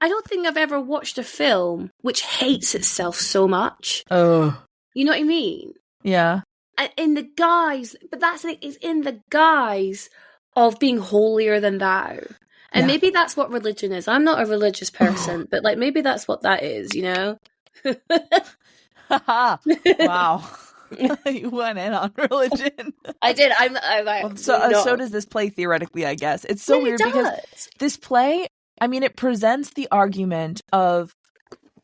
don't think I've ever watched a film which hates itself so much. Oh. You know what I mean? Yeah. In the guise, but that's the thing, it's in the guise of being holier than thou. And maybe that's what religion is. I'm not a religious person, but like maybe that's what that is, you know? Wow. You went in on religion. I did. So does this play theoretically, I guess. It's so weird because this play, I mean, it presents the argument of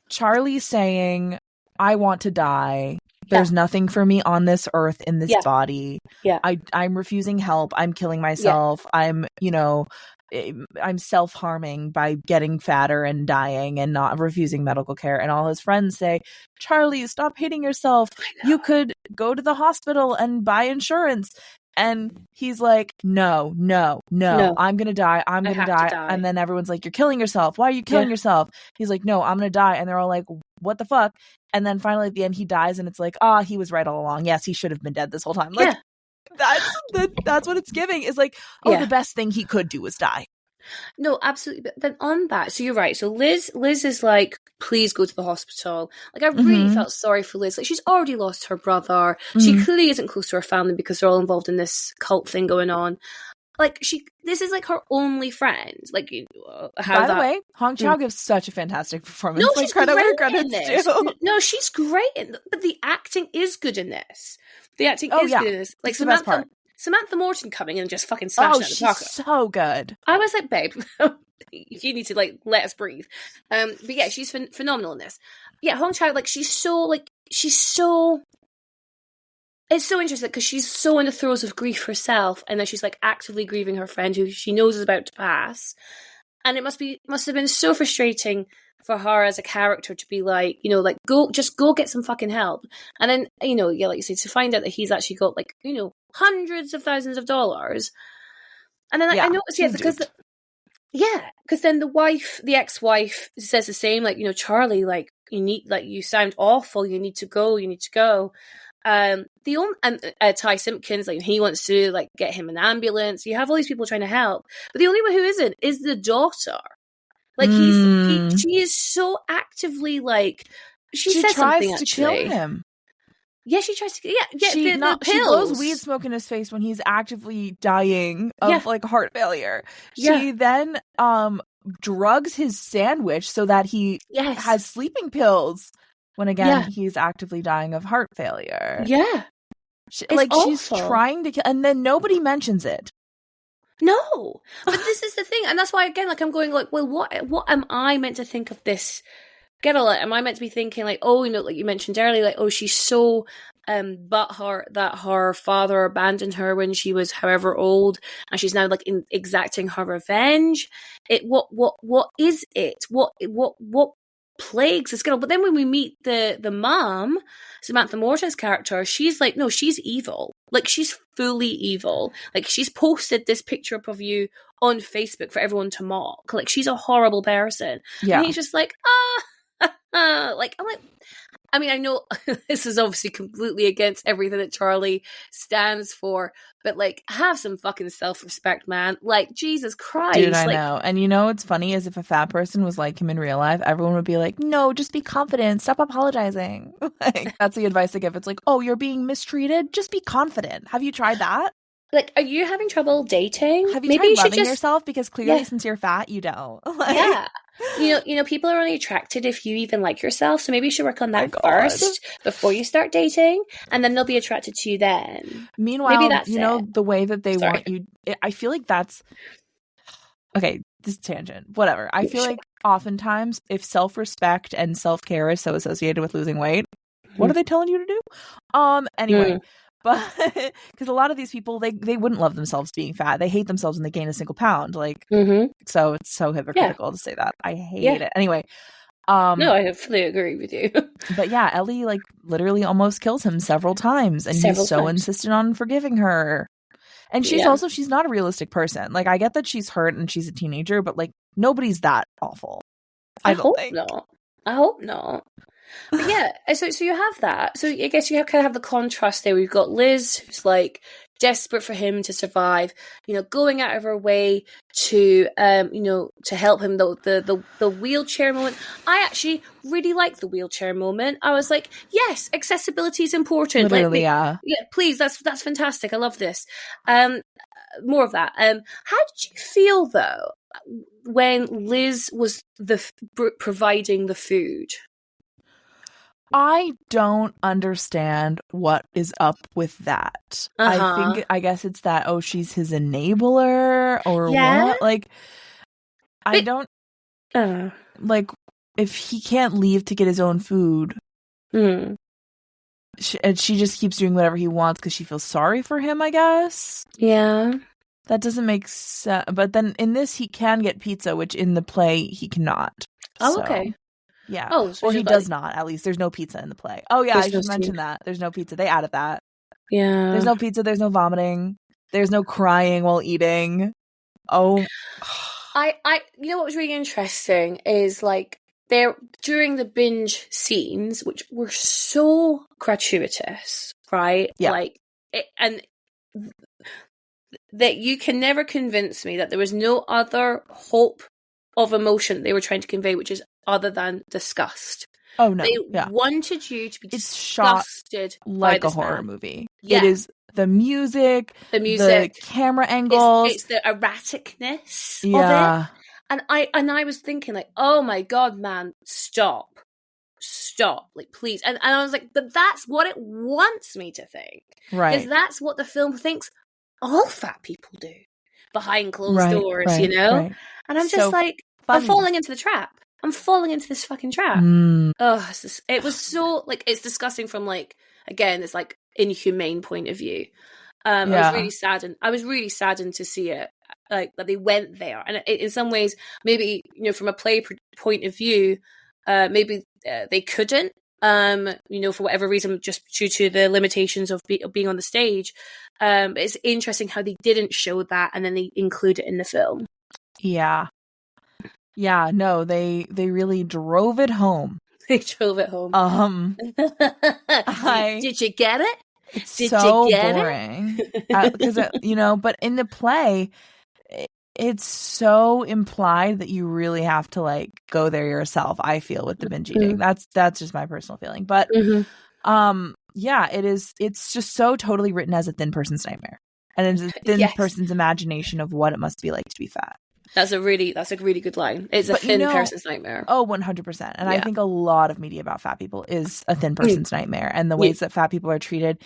Charlie saying, I want to die. There's nothing for me on this earth in this body. Yeah. I'm refusing help. I'm killing myself. I'm self-harming by getting fatter and dying and not refusing medical care. And all his friends say, Charlie, stop hating yourself. You could go to the hospital and buy insurance. And he's like, no, I'm going to die. I'm going to die. And then everyone's like, you're killing yourself. Why are you killing yourself? He's like, no, I'm going to die. And they're all like, what the fuck? And then finally at the end he dies and it's like, he was right all along. Yes, he should have been dead this whole time. Like, that's what it's giving, is like, the best thing he could do was die. No, absolutely. But then on that, so you're right. So Liz is like, please go to the hospital. Like, I really felt sorry for Liz. Like, she's already lost her brother. She clearly isn't close to her family because they're all involved in this cult thing going on. Like, this is like her only friend. Like, by the way, Hong Chow gives such a fantastic performance. No, like, she's great in this. Too. No, she's great but the acting is good in this. The acting is good in this. Like, Samantha Morton coming in and just fucking smashing at the park. So good. I was like, babe, you need to like let us breathe. But yeah, she's phenomenal in this. Yeah, Hong Chow, like, it's so interesting because she's so in the throes of grief herself, and then she's like actively grieving her friend who she knows is about to pass. And it must have been so frustrating for her as a character to be like, like, go get some fucking help. And then, like you say, to find out that he's actually got like, hundreds of thousands of dollars. And then I noticed, because then the ex-wife says the same, like, Charlie, like, you sound awful, you need to go. Ty Simpkins, like, he wants to like get him an ambulance. You have all these people trying to help, but the only one who isn't is the daughter. Like, she is so actively like, she says tries something, to kill him. Yeah, she tries to. She blows weed smoke in his face when he's actively dying of like heart failure. She then drugs his sandwich so that he has sleeping pills. When again he's actively dying of heart failure. Yeah, she's trying to kill, and then nobody mentions it. No, but this is the thing, and that's why again, like, I'm going like, well, what am I meant to think of this girl? Like, am I meant to be thinking like, oh, like you mentioned earlier, like, oh, she's so butthurt that her father abandoned her when she was however old, and she's now like exacting her revenge. What is it? What plagues this girl? But then when we meet the mom, Samantha Morton's character, she's like, no, she's evil. Like, she's fully evil. Like, she's posted this picture up of you on Facebook for everyone to mock. Like, she's a horrible person. Yeah. And he's just like, like, I'm like, I mean, I know this is obviously completely against everything that Charlie stands for, but like, have some fucking self-respect, man. Like, Jesus Christ. Dude, I know. And what's funny is if a fat person was like him in real life, everyone would be like, no, just be confident. Stop apologizing. Like, that's the advice I give. It's like, oh, you're being mistreated? Just be confident. Have you tried that? Like, are you having trouble dating? Have you tried loving yourself? Because clearly since you're fat, you don't. Like, people are only attracted if you even like yourself. So maybe you should work on that first before you start dating, and then they'll be attracted to you then. Meanwhile, maybe that's the way that they want you. I feel like that's okay. This tangent, whatever. I feel like oftentimes, if self-respect and self-care is so associated with losing weight, what are they telling you to do? Anyway. But because a lot of these people, they wouldn't love themselves being fat. They hate themselves when they gain a single pound. Like, so it's so hypocritical to say that. I hate it. Anyway. No, I fully agree with you. But yeah, Ellie like literally almost kills him several times, and he's so insistent on forgiving her. And she's not a realistic person. Like, I get that she's hurt and she's a teenager, but like, nobody's that awful. I hope not. But yeah, so you have that. So I guess you kind of have the contrast there. We've got Liz, who's like desperate for him to survive, going out of her way to, to help him. The wheelchair moment. I actually really like the wheelchair moment. I was like, yes, accessibility is important. Literally, yeah, please, that's fantastic. I love this. More of that. How did you feel though when Liz was providing the food? I don't understand what is up with that. I guess it's that, she's his enabler or what? Like, I don't like, if he can't leave to get his own food, Mm. She just keeps doing whatever he wants because she feels sorry for him, I guess. Yeah. That doesn't make sense. But then in this, he can get pizza, which in the play, he cannot. Oh, so, okay. Yeah. Oh, so or he does not, at least. There's no pizza in the play. Oh, yeah, I should mention that. There's no pizza. They added that. Yeah. There's no pizza. There's no vomiting. There's no crying while eating. Oh. You know what was really interesting is, like, there during the binge scenes, which were so gratuitous, right? Yeah. Like, and that you can never convince me that there was no other hope of emotion they were trying to convey, which is other than disgust. Oh, no. They yeah. wanted you to be disgusted like a horror movie. Yeah. It is the music, the camera angles. It's the erraticness yeah. of it. And I was thinking, like, oh my God, man, stop, like, please. And I was like, but that's what it wants me to think. Right. Because that's what the film thinks all fat people do behind closed doors, you know? Right. And I'm just like, funny. I'm falling into the trap. I'm falling into this fucking trap. Oh, it was so, like, it's disgusting from, like, again, it's like inhumane point of view. I was really saddened to see it, like, that they went there. And in some ways, maybe, you know, from a play point of view, maybe they couldn't, you know, for whatever reason, just due to the limitations of being on the stage. It's interesting how they didn't show that and then they include it in the film. Yeah. Yeah, no, they really drove it home. They drove it home. Did you get it? It's so boring. Because, you know, but in the play, it's so implied that you really have to, like, go there yourself, I feel, with the binge eating. That's just my personal feeling. But, yeah, it's just so totally written as a thin person's nightmare. And it's a thin person's imagination of what it must be like to be fat. That's a really good line. It's a thin person's nightmare. Oh, 100%. And I think a lot of media about fat people is a thin person's nightmare. And the ways that fat people are treated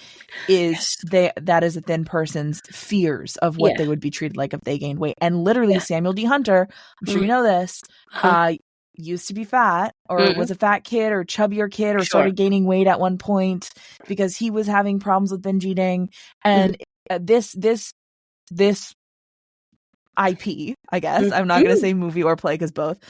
is that is a thin person's fears of what they would be treated like if they gained weight. And literally Samuel D. Hunter, I'm sure you know this, used to be fat or was a fat kid or chubbier kid or started gaining weight at one point because he was having problems with binge eating. And this IP, I guess, I'm not going to say movie or play because both,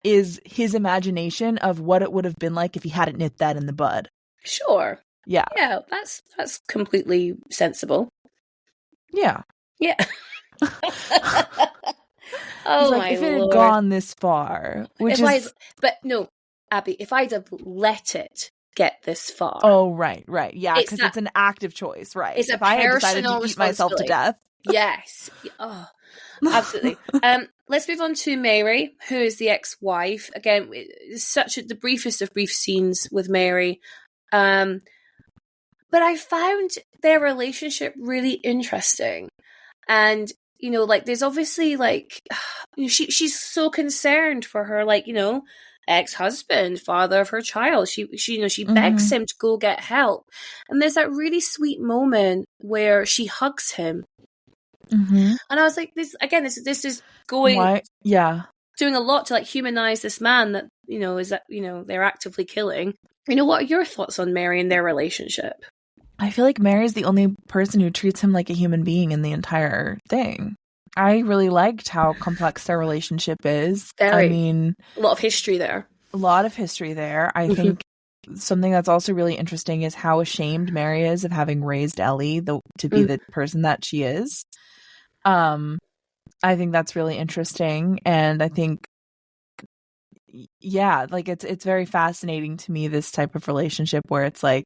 is his imagination of what it would have been like if he hadn't nipped that in the bud. Sure. Yeah. Yeah, that's completely sensible. Yeah. Yeah. Oh, like, my if it had Lord. gone this far, but no, Abby, if I'd have let it get this far. Oh, right. Yeah, because it's an active choice, right? It's if I had decided to eat myself to death. Yes. Oh, absolutely. Let's move on to Mary, who is the ex-wife. Again, it's the briefest of brief scenes with Mary. But I found their relationship really interesting. And, you know, like, there's obviously, like, she's so concerned for her, like, you know, ex-husband, father of her child. She begs him to go get help. And there's that really sweet moment where she hugs him. And I was like, this is going, doing a lot to, like, humanize this man that, you know, is that, you know, they're actively killing. You know, what are your thoughts on Mary and their relationship? I feel like Mary's the only person who treats him like a human being in the entire thing. I really liked how complex their relationship is. I mean, a lot of history there. I think something that's also really interesting is how ashamed Mary is of having raised Ellie to be the person that she is. I think that's really interesting, and I think, like, it's very fascinating to me, this type of relationship where it's like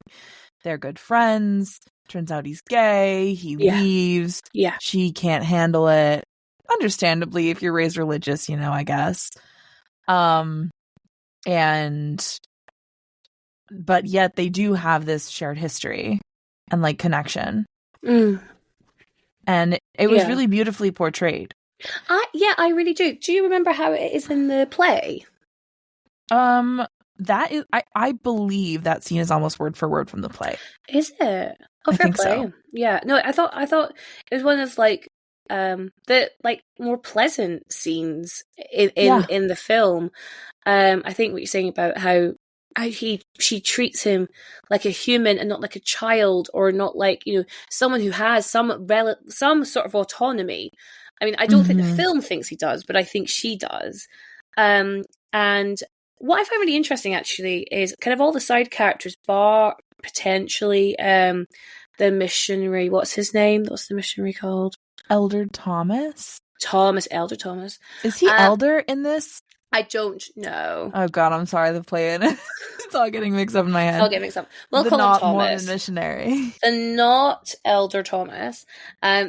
they're good friends. Turns out he's gay. He leaves. Yeah, she can't handle it. Understandably, if you're raised religious, you know, I guess. But yet they do have this shared history and, like, connection. And it was really beautifully portrayed. I really do. Do you remember how it is in the play? That is, I believe that scene is almost word for word from the play. Is it? Oh, I fair think play. so. Yeah. No, I thought it was one of, like, the, like, more pleasant scenes in the film. I think what you're saying about how she treats him like a human and not like a child, or not like, you know, someone who has some sort of autonomy. I mean, I don't think the film thinks he does, but I think she does. And what I find really interesting, actually, is kind of all the side characters, bar potentially the missionary. What's his name? What's the missionary called? Elder Thomas. Elder Thomas. Is he elder in this? I don't know. Oh God, I'm sorry. The play in it. It's all getting mixed up in my head. I'll get mixed up. We'll call him Thomas. Mormon missionary. The not Elder Thomas. I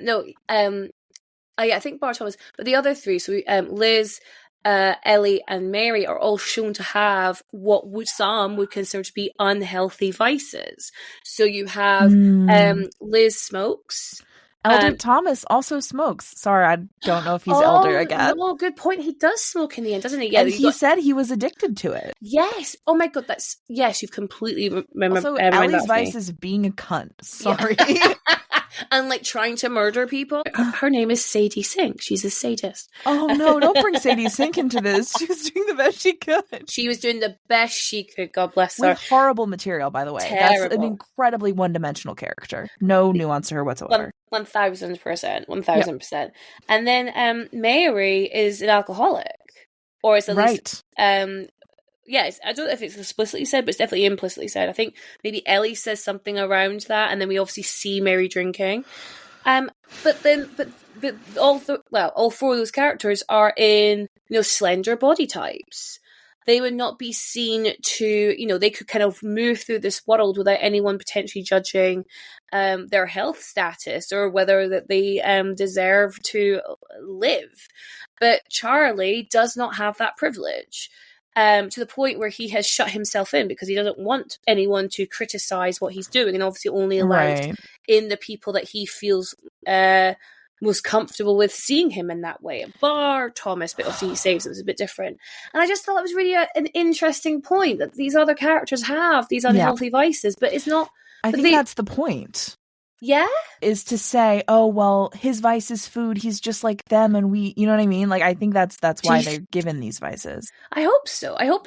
think Bar Thomas, but the other three, so Liz, Ellie, and Mary are all shown to have what some would consider to be unhealthy vices. So you have Liz smokes. Elder Thomas also smokes. Sorry, I don't know if he's elder again. No, good point. He does smoke in the end, doesn't he? Yeah, and he said he was addicted to it. Yes. Oh my God, yes, you've completely remembered. Also, Ellie's vice is being a cunt. Sorry. Yeah. And like trying to murder people. Her name is Sadie Sink. She's a sadist. Oh no, don't bring Sadie Sink into this. She was doing the best she could. She was doing the best she could, God bless her. With horrible material, by the way. Terrible. That's an incredibly one-dimensional character. No nuance to her whatsoever. 1000%. 1000%. Yep. And then Mary is an alcoholic. Or it's at least yes, I don't know if it's explicitly said, but it's definitely implicitly said. I think maybe Ellie says something around that, and then we obviously see Mary drinking. But all four of those characters are in, you know, slender body types. They would not be seen to, you know, they could kind of move through this world without anyone potentially judging their health status or whether that they deserve to live. But Charlie does not have that privilege. To the point where he has shut himself in because he doesn't want anyone to criticize what he's doing, and obviously only allows in the people that he feels most comfortable with seeing him in that way. Bar Thomas, but obviously he saves it was a bit different. And I just thought it was really an interesting point that these other characters have these unhealthy vices, but it's not. I think that's the point. Yeah? Is to say, oh, well, his vice is food. He's just like them. And we, you know what I mean? Like, I think that's why they're given these vices. I hope so. I hope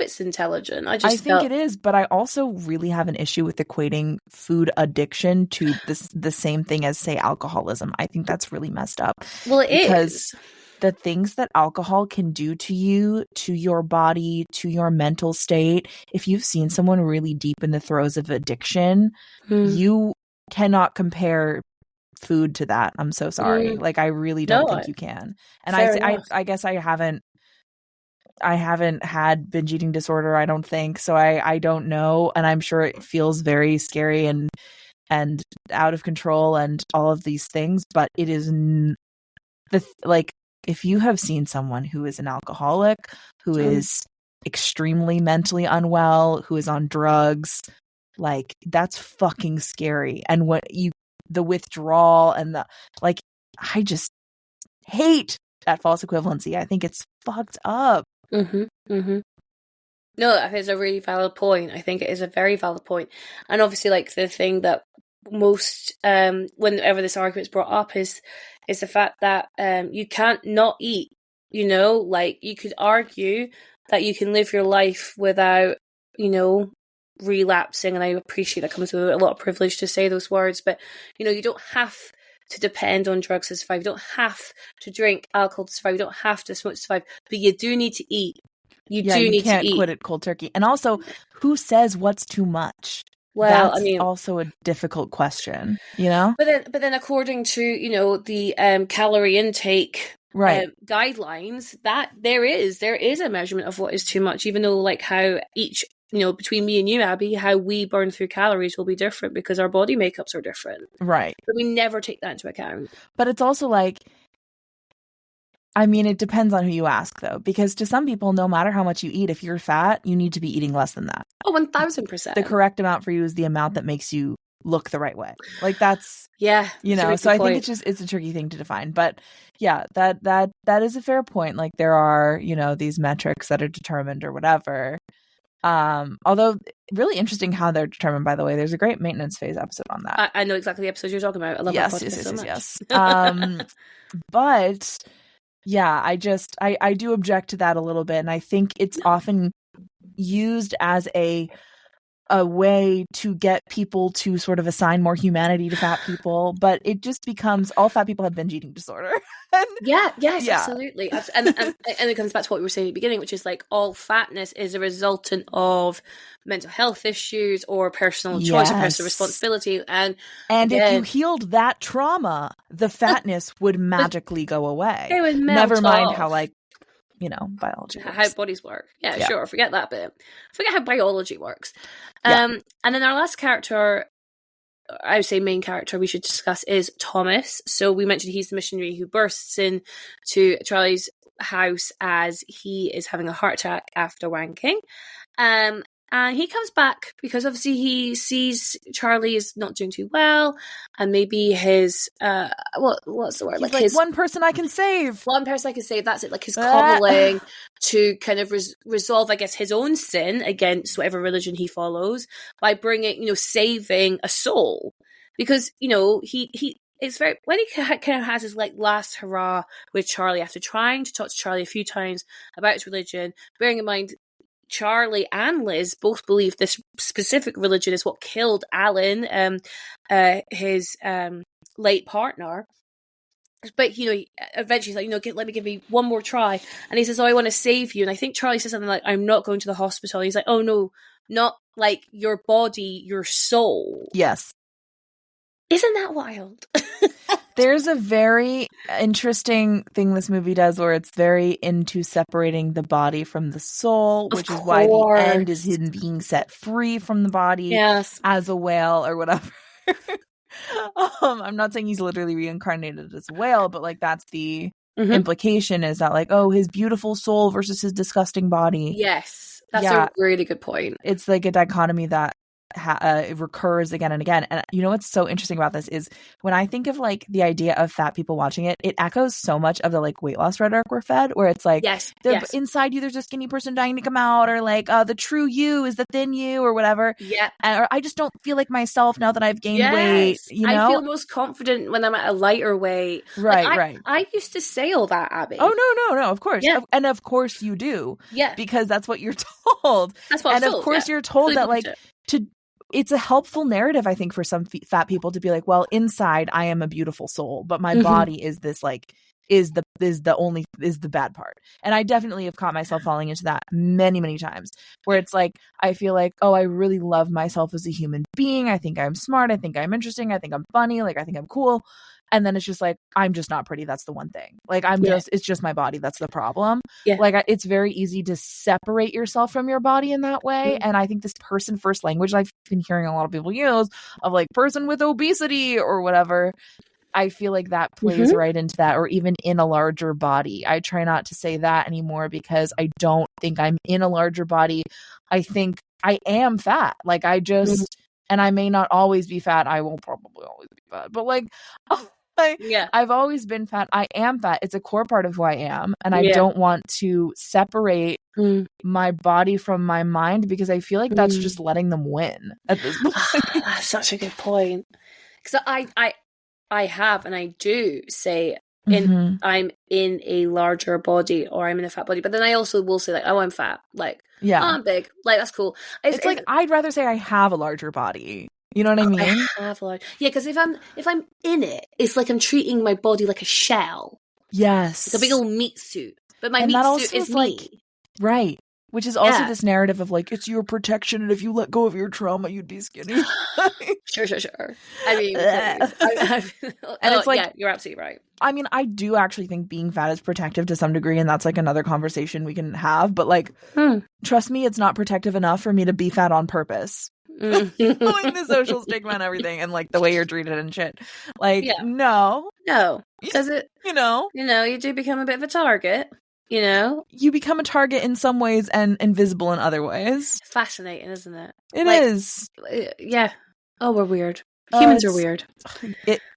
it's intelligent. I think it is, but I also really have an issue with equating food addiction to the same thing as, say, alcoholism. I think that's really messed up. Well, it is. Because the things that alcohol can do to you, to your body, to your mental state, if you've seen someone really deep in the throes of addiction, you cannot compare food to that. I'm so sorry. Like, I really don't think you can. And I guess I haven't had binge eating disorder, I don't think. So I don't know. And I'm sure it feels very scary and out of control and all of these things. But it is if you have seen someone who is an alcoholic, who is extremely mentally unwell, who is on drugs, like, that's fucking scary. And the withdrawal and I just hate that false equivalency. I think it's fucked up. No, I think it's a really valid point. I think it is a very valid point. And obviously, like, the thing that most, whenever this argument is brought up is the fact that you can't not eat, you know? Like, you could argue that you can live your life without, you know, relapsing, and I appreciate that comes with a lot of privilege to say those words, but, you know, you don't have to depend on drugs to survive. You don't have to drink alcohol to survive. You don't have to smoke to survive, but you do need to eat. You can't quit it cold turkey. And also, who says what's too much? Well, that's also a difficult question, you know? But then according to, you know, the calorie intake guidelines, that there is a measurement of what is too much, even though, like, how each, you know, between me and you, Abby, how we burn through calories will be different because our body makeups are different. Right. But we never take that into account. But it's also like, I mean, it depends on who you ask, though, because to some people, no matter how much you eat, if you're fat, you need to be eating less than that. Oh, 1000%. The correct amount for you is the amount that makes you look the right way. Like, that's, yeah, you know, so I think it's a tricky thing to define. But yeah, that is a fair point. Like, there are, you know, these metrics that are determined or whatever. Although really interesting how they're determined, by the way. There's a great maintenance phase episode on that. I know exactly the episode you're talking about. I love that podcast so much. Yes. But yeah, I do object to that a little bit. And I think it's often used as a way to get people to sort of assign more humanity to fat people, but it just becomes all fat people have binge eating disorder. Absolutely. And it comes back to what we were saying at the beginning, which is like all fatness is a resultant of mental health issues or personal choice or personal responsibility. And if you healed that trauma, the fatness would magically go away. It would melt Never mind off. how biology works. How bodies work. Yeah, sure. Forget that bit. Forget how biology works. And then our last character, I would say main character we should discuss, is Thomas. So we mentioned he's the missionary who bursts into Charlie's house as he is having a heart attack after wanking. And he comes back because obviously he sees Charlie is not doing too well, and maybe his what's the word? He's like one person I can save. One person I can save. That's it. Like his cobbling to kind of resolve, I guess, his own sin against whatever religion he follows by bringing, saving a soul, because he. It's very when he kind of has his like last hurrah with Charlie after trying to talk to Charlie a few times about his religion, bearing in mind Charlie and Liz both believe this specific religion is what killed Alan, his late partner. But eventually he's like, let me give me one more try. And he says, "Oh, I want to save you." And I think Charlie says something like, "I'm not going to the hospital." And he's like, "Oh no, not like your body, your soul." Yes. Isn't that wild? There's a very interesting thing this movie does where it's very into separating the body from the soul, which is why the end is him being set free from the body as a whale or whatever. I'm not saying he's literally reincarnated as a whale, but like that's the implication, is that like, oh, his beautiful soul versus his disgusting body. Yes, that's a really good point. It's like a dichotomy that it recurs again and again. And what's so interesting about this is when I think of like the idea of fat people watching it, it echoes so much of the like weight loss rhetoric we're fed, where it's like inside you there's a skinny person dying to come out, or like the true you is the thin you, or whatever. Or I just don't feel like myself now that I've gained weight. I feel most confident when I'm at a lighter weight. Right. I used to say all that, Abby. Oh no, of course. And of course you do. Because that's what you're told. That's what I'm told. Of course you're told that like it's a helpful narrative, I think, for some fat people to be like, well, inside I am a beautiful soul, but my body is this like is the bad part. And I definitely have caught myself falling into that many, many times, where it's like I feel like, oh, I really love myself as a human being. I think I'm smart. I think I'm interesting. I think I'm funny. Like I think I'm cool. And then it's just like, I'm just not pretty. That's the one thing. Like it's just my body. That's the problem. Like it's very easy to separate yourself from your body in that way. And I think this person first language I've been hearing a lot of people use of like person with obesity or whatever, I feel like that plays right into that, or even in a larger body. I try not to say that anymore because I don't think I'm in a larger body. I think I am fat. Like I just, and I may not always be fat. I will probably always be fat, but like, I've always been fat. I am fat. It's a core part of who I am. And I don't want to separate my body from my mind, because I feel like that's just letting them win at this point. That's such a good point. Because I have, and I do say I'm in a larger body, or I'm in a fat body, but then I also will say like, oh, I'm fat, like I'm big, like that's cool. It's like I'd rather say I have a larger body. You know what I mean? I have a large, because if I'm in it, it's like I'm treating my body like a shell. Yes, it's a big old meat suit, but my meat suit is like, me. Right. Which is also this narrative of like, it's your protection, and if you let go of your trauma, you'd be skinny. Sure. I mean, and it's like, you're absolutely right. I mean, I do actually think being fat is protective to some degree, and that's like another conversation we can have. But like, trust me, it's not protective enough for me to be fat on purpose. Knowing the social stigma and everything, and like the way you're treated and shit. Like, no, because it, you do become a bit of a target. You become a target in some ways and invisible in other ways. Fascinating, isn't it? It is. Yeah. Oh, we're weird. Humans are weird.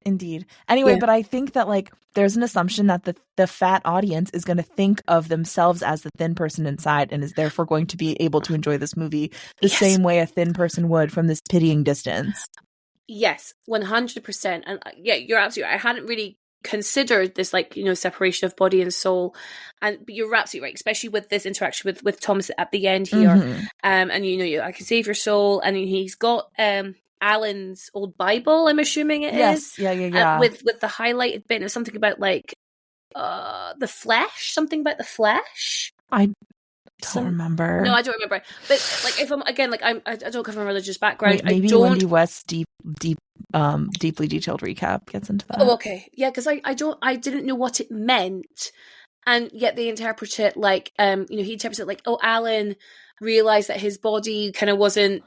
Indeed. Anyway, but I think that like there's an assumption that the fat audience is going to think of themselves as the thin person inside, and is therefore going to be able to enjoy this movie the same way a thin person would from this pitying distance. Yes, 100%. And you're absolutely right. I hadn't really considered this, like, you know, separation of body and soul. But you're absolutely right, especially with this interaction with Thomas at the end here. And, you know, I can save your soul. And he's got Alan's old Bible, I'm assuming it is. Yeah. With the highlighted bit of something about, like, the flesh. Something about the flesh. I don't remember. No, I don't remember. But, like, if I'm, again, like, I don't come from a religious background. Maybe Wendy West's deeply detailed recap gets into that. Oh, okay. Yeah, because I didn't know what it meant. And yet they interpret it like, you know, he interprets it like, oh, Alan realised that his body kind of wasn't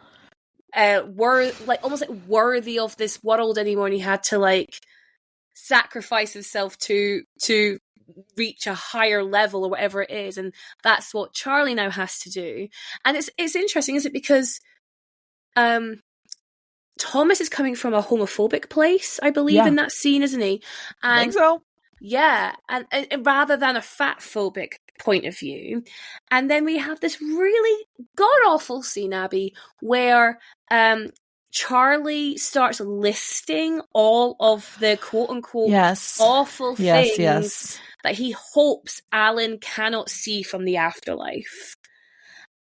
almost like worthy of this world anymore, and he had to, like, sacrifice himself to reach a higher level or whatever it is, and that's what Charlie now has to do. And it's interesting, isn't it? Because Thomas is coming from a homophobic place, I believe, in that scene, isn't he? And, I think so. Yeah, and rather than a fatphobic point of view. And then we have this really god-awful scene, Abby, where Charlie starts listing all of the quote-unquote awful things that he hopes Alan cannot see from the afterlife.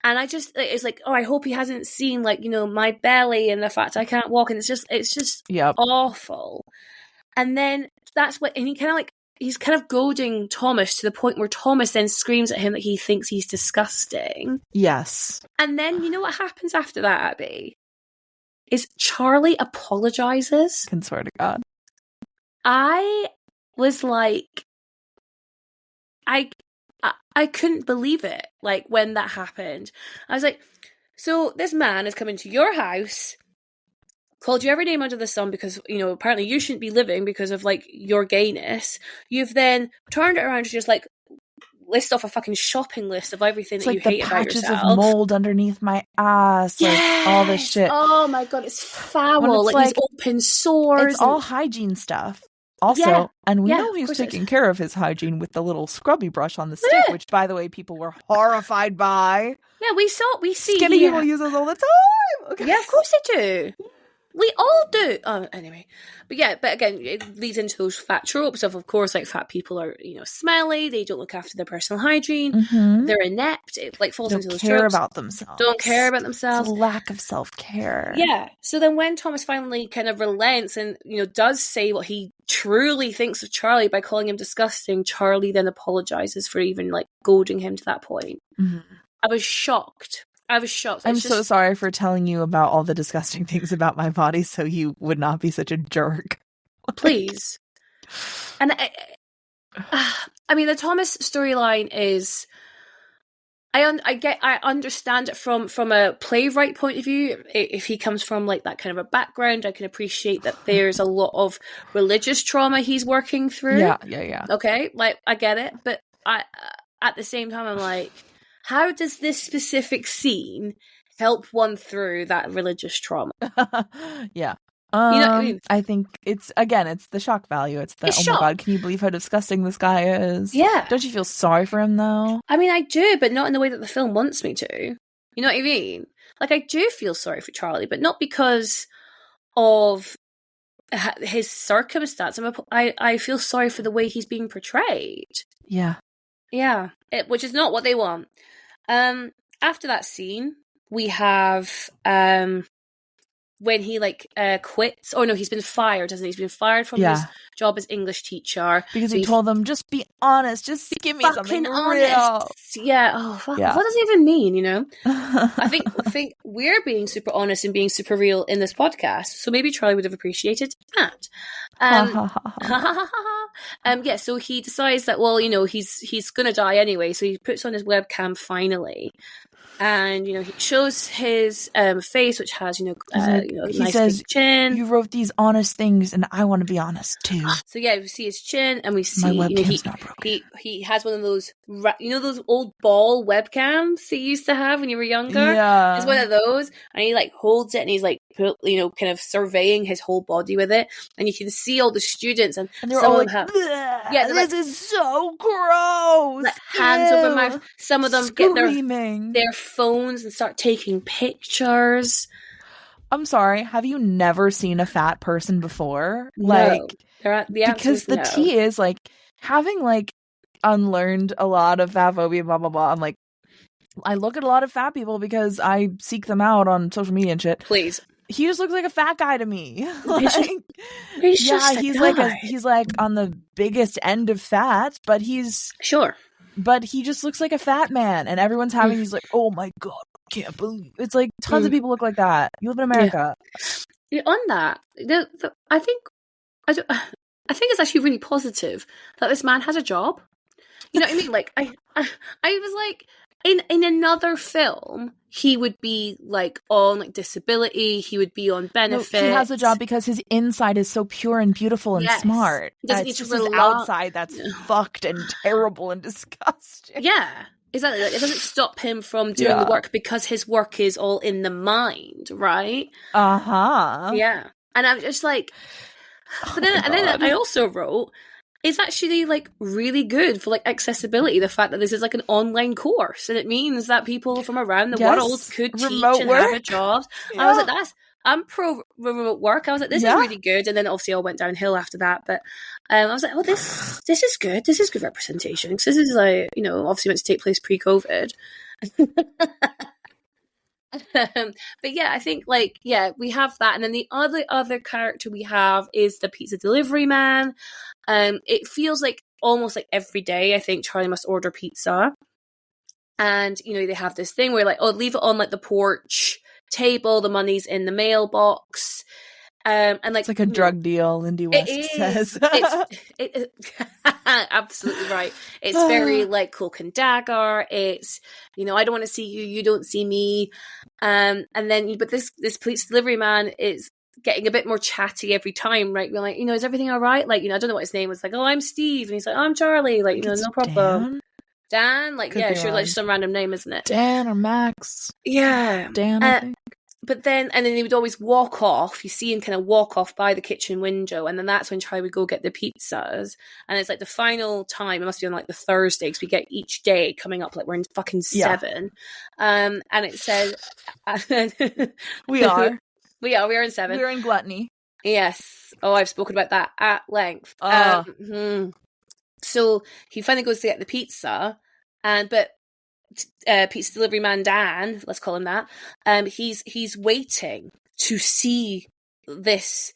And it's like, oh, I hope he hasn't seen, like, you know, my belly and the fact I can't walk. And it's just awful. And then he's kind of goading Thomas to the point where Thomas then screams at him that he thinks he's disgusting. Yes. And then you know what happens after that, Abby? Is Charlie apologizes. Can swear to God. I was like, I couldn't believe it, like, when that happened. I was like, so this man has come into your house, called you every name under the sun because, you know, apparently you shouldn't be living because of, like, your gayness. You've then turned it around to just, like, list off a fucking shopping list of everything that you hate about yourself. It's like the patches of mold underneath my ass, like, all this shit. Oh my God, it's foul. Like these open sores. It's all hygiene stuff. Also, and we know he's taking care of his hygiene with the little scrubby brush on the stick, which, by the way, people were horrified by. Yeah, we see. Skinny people use those all the time. Okay. Yeah, of course they do. We all do. Anyway. But again, it leads into those fat tropes of course, like, fat people are, you know, smelly, they don't look after their personal hygiene, they're inept, it, like, falls into those tropes. Don't care about themselves. It's a lack of self-care. Yeah. So then when Thomas finally kind of relents and, you know, does say what he truly thinks of Charlie by calling him disgusting, Charlie then apologizes for even, like, goading him to that point. I was shocked. I'm so sorry for telling you about all the disgusting things about my body so you would not be such a jerk. Please. And I mean, the Thomas storyline is, I understand it from a playwright point of view. If he comes from, like, that kind of a background, I can appreciate that there's a lot of religious trauma he's working through. Yeah. Okay, like, I get it, but at the same time, I'm like, how does this specific scene help one through that religious trauma? Yeah. You know what I mean? I think it's the shock value. It's my God, can you believe how disgusting this guy is? Yeah. Don't you feel sorry for him, though? I mean, I do, but not in the way that the film wants me to. You know what I mean? Like, I do feel sorry for Charlie, but not because of his circumstance. I feel sorry for the way he's being portrayed. Yeah. Yeah. Which is not what they want. After that scene, we have when he, like, quits. Oh no, he's been fired, hasn't he? He's been fired from his job as English teacher because he told them, just be honest, just give me something honest. Real. Yeah. Oh, fuck. Yeah. What does it even mean? You know? I think we're being super honest and being super real in this podcast. So maybe Charlie would have appreciated that. Yeah. So he decides that, well, you know, he's gonna die anyway. So he puts on his webcam finally. And, you know, he shows his face, which has, he nice says, big chin. You wrote these honest things, and I want to be honest too. So yeah, we see his chin, and we see my webcam's not broken. He has one of those, those old ball webcams that you used to have when you were younger. Yeah, it's one of those, and he, like, holds it, and he's, like, kind of surveying his whole body with it, and you can see all the students, and they're some all of like, them have, yeah, this is so gross. Like, hands over mouth. Some of them screaming. Get their phones and start taking pictures. I'm sorry, have you never seen a fat person before? No. Like, The answer because is the no. tea is like having like unlearned a lot of fat phobia, blah blah blah. I'm like, I look at a lot of fat people because I seek them out on social media and shit. Please. He just looks like a fat guy to me. He's like on the biggest end of fat, but but he just looks like a fat man, and everyone's having these like, oh my god, I can't believe it's like tons of people look like that. You live in America. Yeah. On that, I think it's actually really positive that this man has a job. You know what I mean? Like I was like, in another film, he would be like on like disability. He would be on benefits. No, he has a job because his inside is so pure and beautiful and smart. He doesn't need it's to just his outside that's fucked and terrible and disgusting. Yeah, exactly. Like, it doesn't stop him from doing the work because his work is all in the mind, right? Yeah, and I'm just like, but then I also wrote, it's actually like really good for like accessibility. The fact that this is like an online course, and it means that people from around the world could teach and have a job. I was like, I'm pro remote work. I was like, this is really good. And then obviously all went downhill after that. But I was like, oh, this is good. This is good representation, because this is like, you know, obviously meant to take place pre-COVID. But yeah, I think like, we have that. And then the other character we have is the pizza delivery man. It feels like almost like every day, I think Charlie must order pizza. And, you know, they have this thing where like, oh, leave it on like the porch table, the money's in the mailbox. And like, it's like a drug deal, Lindy West says. It's absolutely right. It's very like cloak and dagger. It's, you know, I don't want to see you, you don't see me. And then, but this pizza delivery man is getting a bit more chatty every time, right? We're like, you know, is everything all right? Like, you know, I don't know what his name was. Like, oh, I'm Steve, and he's like, oh, I'm Charlie. Like, you know, no problem. Dan? Like, could sure, like some random name, isn't it? Dan or Max. Yeah. Dan, I think. But then he would always walk off. You see him kind of walk off by the kitchen window, and then that's when Charlie would go get the pizzas. And it's like the final time. It must be on like the Thursday, because we get each day coming up like we're in fucking 7. And it says we are in 7. We're in gluttony. Yes. Oh, I've spoken about that at length. So he finally goes to get the pizza, but pizza delivery man Dan, let's call him that, he's waiting to see this.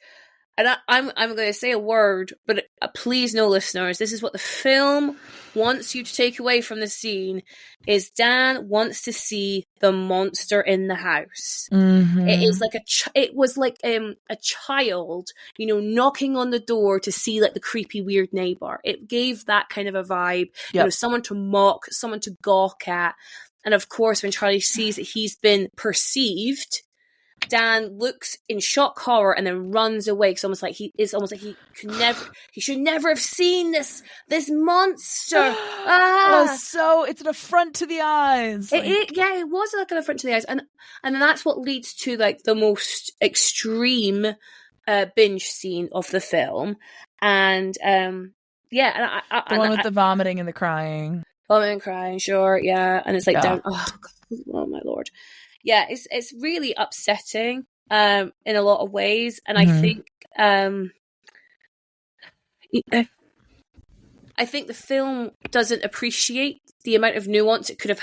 And I'm going to say a word, but please, no listeners, this is what the film wants you to take away from the scene, is Dan wants to see the monster in the house. It is like it was like a child, you know, knocking on the door to see like the creepy weird neighbor. It gave that kind of a vibe, you know, someone to mock, someone to gawk at. And of course, when Charlie sees that he's been perceived, Dan looks in shock horror and then runs away. It's almost like he should never have seen this monster. So it's an affront to the eyes. It was like an affront to the eyes, and that's what leads to like the most extreme binge scene of the film. And the one with the vomiting and the crying. Vomiting and crying, sure, yeah, and it's like down. Oh my lord. Yeah, it's really upsetting in a lot of ways, and I think the film doesn't appreciate the amount of nuance it could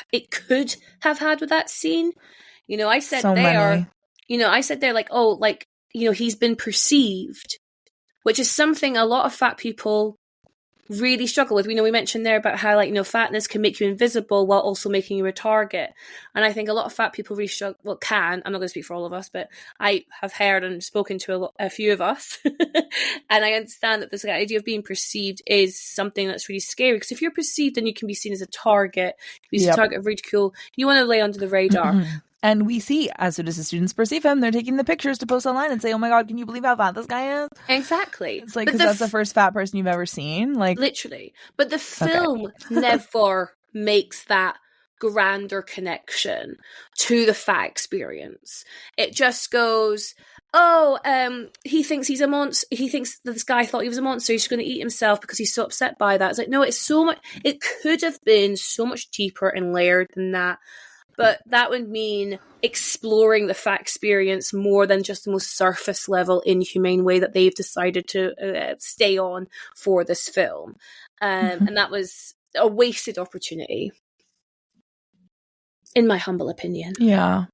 have had with that scene. You know, I said like, oh, like, you know, he's been perceived, which is something a lot of fat people really struggle with. We know we mentioned there about how, like, you know, fatness can make you invisible while also making you a target. And I think a lot of fat people really struggle. Well, I'm not going to speak for all of us, but I have heard and spoken to a few of us. And I understand that this idea of being perceived is something that's really scary, because if you're perceived, then you can be seen as a target, a target of ridicule. You want to lay under the radar. And we see, as soon as the students perceive him, they're taking the pictures to post online and say, oh my god, can you believe how fat this guy is? Exactly. It's like, because that's the first fat person you've ever seen. Like, literally. But the film never makes that grander connection to the fat experience. It just goes, he thinks he's a monster. He thinks that this guy thought he was a monster. He's going to eat himself because he's so upset by that. It's like, no, it's so much. It could have been so much deeper and layered than that. but that would mean exploring the fat experience more than just the most surface level inhumane way that they've decided to stay on for this film. And that was a wasted opportunity, in my humble opinion. Yeah.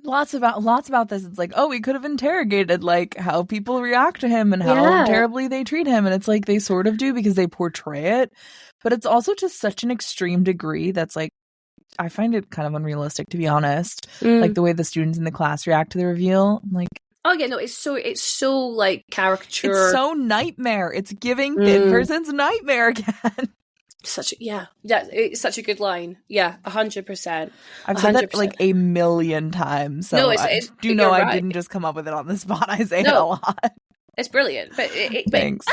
Lots about this. It's like, oh, we could have interrogated like how people react to him and how terribly they treat him. And it's like they sort of do because they portray it. But it's also to such an extreme degree that's like, I find it kind of unrealistic, to be honest. Like the way the students in the class react to the reveal. I'm like, oh yeah, no, it's so like caricature. It's so nightmare. It's giving thin person's nightmare again. It's such a good line. Yeah, 100%. I've said that like a million times. So no, I didn't just come up with it on the spot. I say it a lot. It's brilliant, but thanks.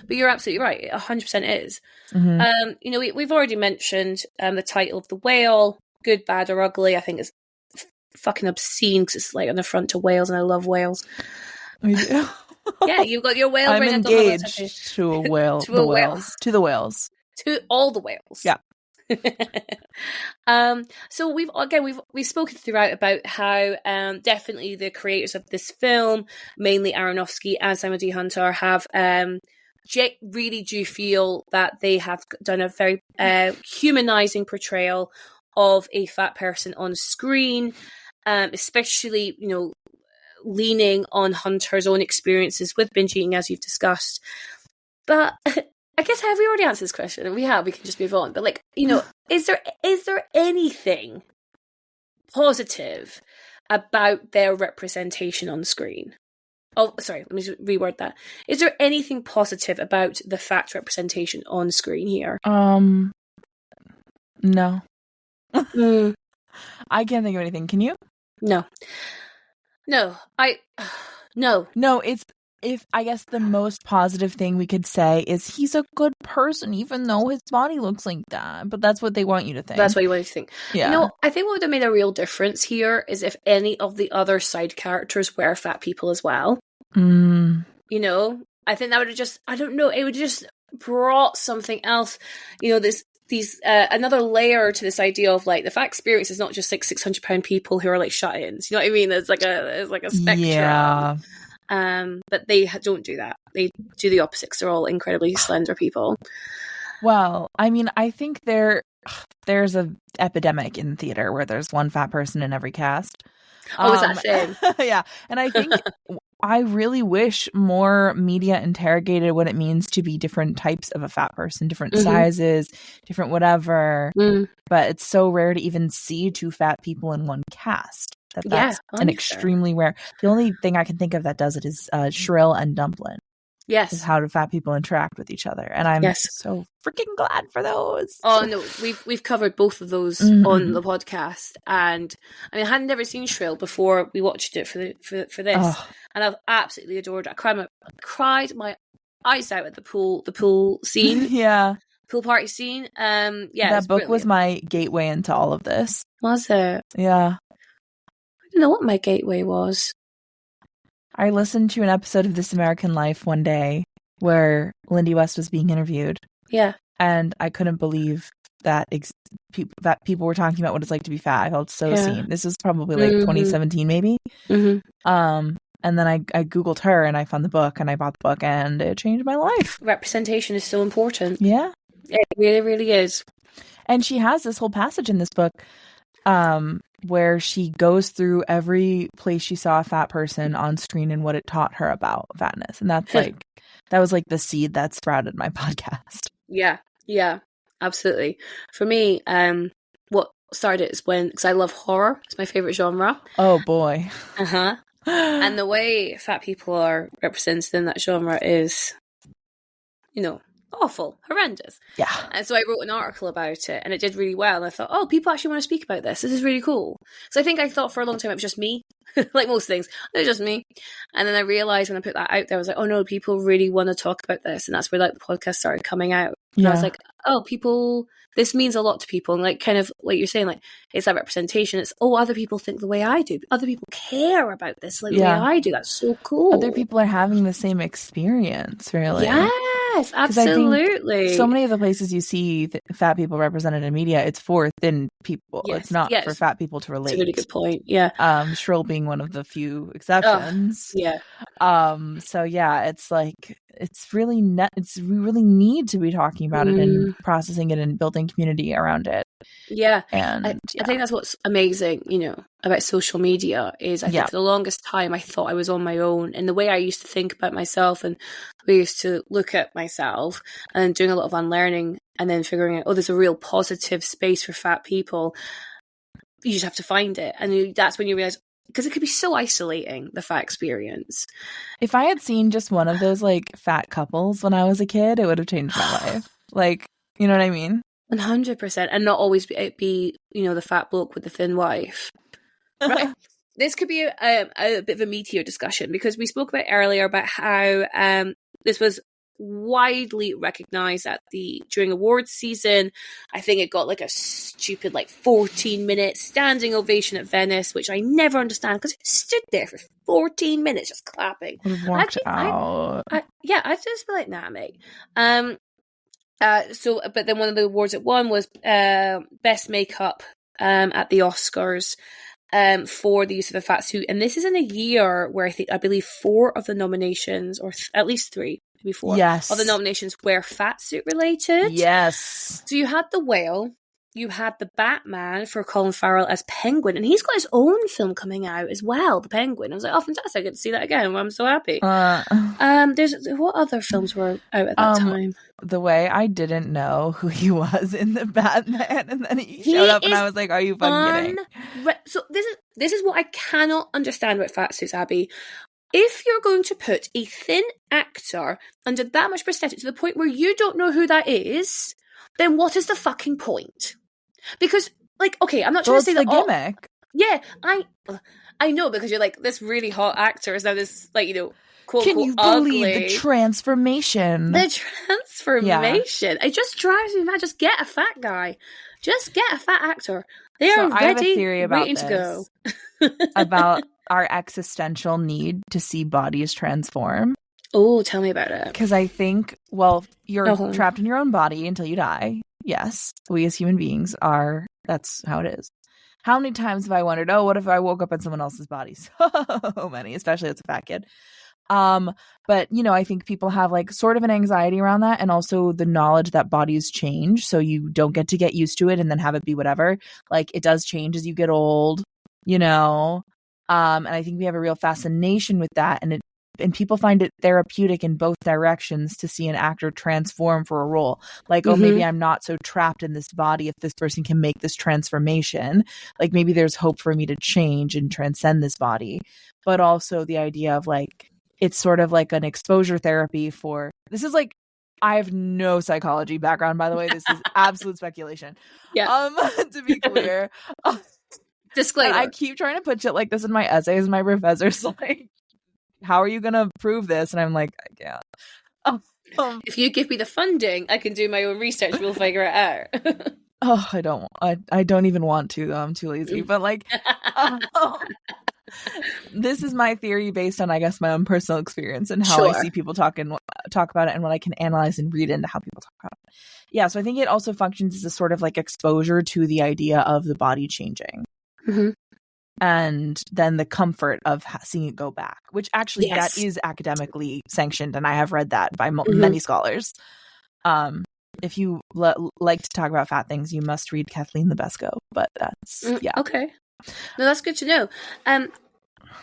But you're absolutely right. It 100% is. Mm-hmm. We've already mentioned the title of The Whale, Good, Bad, or Ugly. I think it's fucking obscene because it's like on the front to whales, and I love whales. We do. Yeah, you've got your whale. I'm engaged to a whale. To the whales. To all the whales. Yeah. So we've spoken throughout about how definitely the creators of this film, mainly Aronofsky and Simon D. Hunter, have really do feel that they have done a very humanizing portrayal of a fat person on screen, especially leaning on Hunter's own experiences with binge eating, as you've discussed. But I guess have we already answered this question? We can just move on. But is there anything positive about their representation on screen? Oh, sorry, let me just reword that. Is there anything positive about the fat representation on screen here? No. I can't think of anything. Can you? No. No. If I guess the most positive thing we could say is he's a good person, even though his body looks like that. But that's what they want you to think. That's what you want you to think. Yeah. I think what would have made a real difference here is if any of the other side characters were fat people as well. I think that would have just, I don't know, it would just brought something else. These another layer to this idea of like the fat experience is not just like 600-pound people who are like shut-ins. You know what I mean? There's like a spectrum. Yeah. But they don't do that. They do the opposite 'cause they're all incredibly slender people. Well, I mean, I think there's a epidemic in theater where there's one fat person in every cast. Oh, is that a thing? Yeah. And I think I really wish more media interrogated what it means to be different types of a fat person, different sizes, different whatever. But it's so rare to even see two fat people in one cast. That's an extremely rare. The only thing I can think of that does it is Shrill and Dumplin'. Yes. Is how do fat people interact with each other. And I'm so freaking glad for those. Oh no, we've covered both of those on the podcast. And I mean I had never seen Shrill before we watched it for this. And I've absolutely adored it. I cried my eyes out at the pool scene. Yeah. Pool party scene. That book was my gateway into all of this. Was it? Yeah. I don't know what my gateway was. I listened to an episode of This American Life one day where Lindy West was being interviewed. Yeah. And I couldn't believe that people were talking about what it's like to be fat. I felt so seen. This was probably like 2017 maybe. And then I Googled her and I found the book and I bought the book and it changed my life. Representation is so important. Yeah. It really, really is. And she has this whole passage in this book where she goes through every place she saw a fat person on screen and what it taught her about fatness. And that's that was like the seed that sprouted my podcast. Yeah, absolutely. For me, what started is because I love horror. It's my favorite genre. Oh boy. And the way fat people are represented in that genre is, awful, horrendous. Yeah. And so I wrote an article about it and it did really well. And I thought, people actually want to speak about this. This is really cool. So I thought for a long time it was just me. Like most things, it was just me. And then I realized when I put that out there, I was like, oh no, people really want to talk about this. And that's where like the podcast started coming out. And I was like, this means a lot to people. And like kind of like you're saying, like it's that representation. It's, other people think the way I do. Other people care about this like the way I do. That's so cool. Other people are having the same experience, really. Yeah. Yes, absolutely. So many of the places you see fat people represented in media, it's for thin people. Yes, it's not for fat people to relate. That's a really good point. Yeah. Shrill being one of the few exceptions. Yeah. So yeah, it's like we really need to be talking about it and processing it and building community around it. Yeah. And I think that's what's amazing, about social media is I think for the longest time I thought I was on my own, and the way I used to think about myself and the way I used to look at myself and doing a lot of unlearning and then figuring out, there's a real positive space for fat people. You just have to find it. And that's when you realize, because it could be so isolating, the fat experience. If I had seen just one of those like fat couples when I was a kid, it would have changed my life. Like, you know what I mean? 100%. And not always be the fat bloke with the thin wife. Right. This could be a bit of a meatier discussion, because we spoke about earlier about how this was widely recognized during awards season. I think it got like a stupid 14-minute standing ovation at Venice, which I never understand, because it stood there for 14 minutes just clapping. Walked out. I'd just be like, nah, mate. But then one of the awards it won was best makeup at the Oscars for the use of a fat suit, and this is in a year where I believe 4 of the nominations, or at least 3, maybe 4 of the nominations were fat suit related. Yes. So you had The Whale, you had The Batman for Colin Farrell as Penguin, and he's got his own film coming out as well, The Penguin. I was like, oh, fantastic, I get to see that again. I'm so happy. There's what other films were out at that time? The way I didn't know who he was in The Batman, and then he showed up and I was like, are you fucking kidding? So this is what I cannot understand about fat suits, Abby. If you're going to put a thin actor under that much prosthetic to the point where you don't know who that is, then what is the fucking point? Because, okay, I'm not trying to say that. It's the gimmick. Yeah, I know, because you're like, this really hot actor is now this, quote, can you ugly. Believe the transformation? The transformation. Yeah. It just drives me mad. Just get a fat guy. Just get a fat actor. They are ready, I have a theory about waiting to go. About our existential need to see bodies transform. Oh, tell me about it. Because I think, you're trapped in your own body until you die. Yes, we as human beings are. That's how it is. How many times have I wondered, what if I woke up in someone else's body? So many, especially as a fat kid. But I think people have sort of an anxiety around that, and also the knowledge that bodies change, so you don't get used to it and then have it be whatever. It does change as you get old, and I think we have a real fascination with that, and people find it therapeutic in both directions to see an actor transform for a role. Maybe I'm not so trapped in this body if this person can make this transformation. Maybe there's hope for me to change and transcend this body. But also the idea of it's sort of like an exposure therapy for, this is I have no psychology background, by the way. This is absolute speculation. Yeah. To be clear. Disclaimer. I keep trying to put shit like this in my essays. My professor's how are you going to prove this? And I'm like, I can't. If you give me the funding, I can do my own research. We'll figure it out. I don't even want to, though. I'm too lazy. But this is my theory based on, I guess, my own personal experience and how I see people talk about it, and what I can analyze and read into how people talk about it. Yeah, so I think it also functions as a sort of exposure to the idea of the body changing. Mm-hmm. And then the comfort of seeing it go back, which actually that is academically sanctioned, and I have read that by many scholars. If you like to talk about fat things, you must read Kathleen Lebesco. But that's okay. No, that's good to know.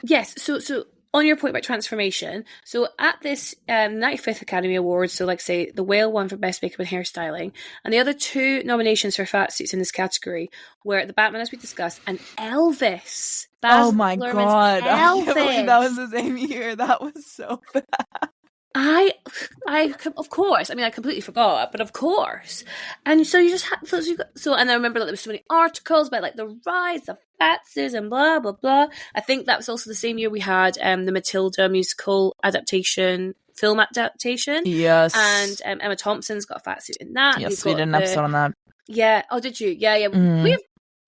Yes. So on your point about transformation, so at this 95th Academy Awards, so say The Whale won for best makeup and hairstyling, and the other 2 nominations for fat suits in this category were The Batman, as we discussed, and Elvis. Oh my God! Elvis. I can't believe that was the same year. That was so bad. I of course. I mean, I completely forgot, but of course. And so you just had and I remember there was so many articles about the rise of fatses and blah blah blah. I think that was also the same year we had the Matilda musical film adaptation. Yes, and Emma Thompson's got a fat suit in that. Yes, we did an episode on that. Yeah. Oh, did you? Yeah. We have.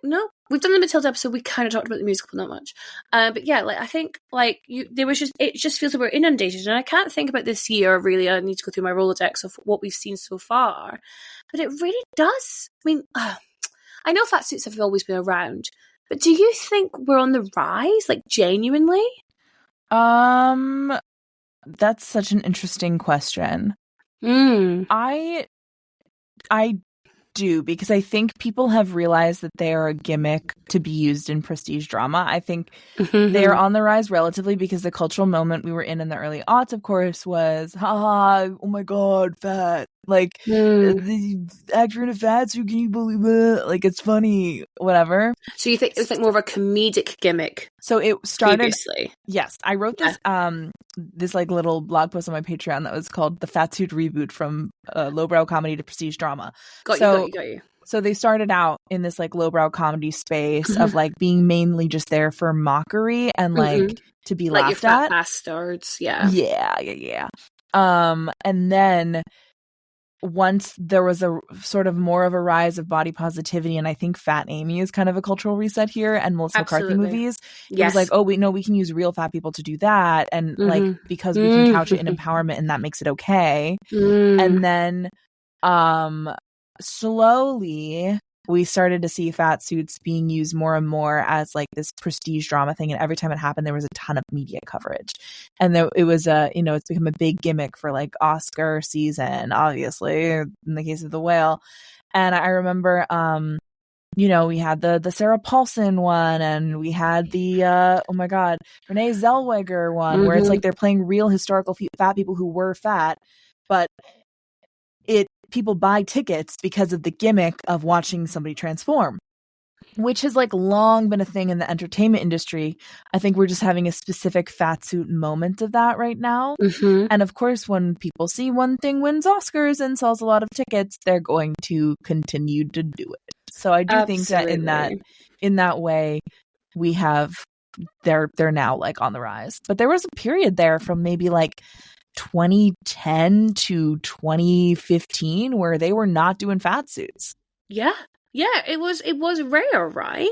No, we've done the Matilda episode. We kind of talked about the musical, not much. But yeah, like I think like it just feels like we're inundated, and I can't think about this year really. I need to go through my Rolodex of what we've seen so far, but it really does. I mean, I know fat suits have always been around, but do you think we're on the rise? Like genuinely? That's such an interesting question. I do, because I think people have realized that they are a gimmick to be used in prestige drama. I think they are on the rise relatively because the cultural moment we were in the early aughts, of course, was haha, oh my god, fat. Like the actor in a fat suit, can you believe it? Like it's funny, whatever. So you think it was like more of a comedic gimmick? So it started previously. Yes, I wrote this this like little blog post on my Patreon that was called "The Fat Suit Reboot from Lowbrow Comedy to Prestige Drama." Got you. So they started out in this like lowbrow comedy space of like being mainly just there for mockery and like to be like laughed your fat at. Bastards, yeah. And then once there was a sort of more of a rise of body positivity, and I think Fat Amy is kind of a cultural reset here, and Melissa McCarthy movies, it was like, oh wait, no, we can use real fat people to do that, and like because we can couch it in empowerment, and that makes it okay. And then slowly we started to see fat suits being used more and more as like this prestige drama thing, and every time it happened there was a ton of media coverage, and it was it's become a big gimmick for like Oscar season, obviously in the case of The Whale. And I remember we had the Sarah Paulson one, and we had the Renee Zellweger one, where it's like they're playing real historical fat people who were fat, but people buy tickets because of the gimmick of watching somebody transform, which has like long been a thing in the entertainment industry. I think we're just having a specific fat suit moment of that right now. And of course, when people see one thing wins Oscars and sells a lot of tickets, they're going to continue to do it. So I do think that in that way, we have they're now like on the rise. But there was a period there from maybe like 2010 to 2015 where they were not doing fat suits. Yeah, it was rare, right?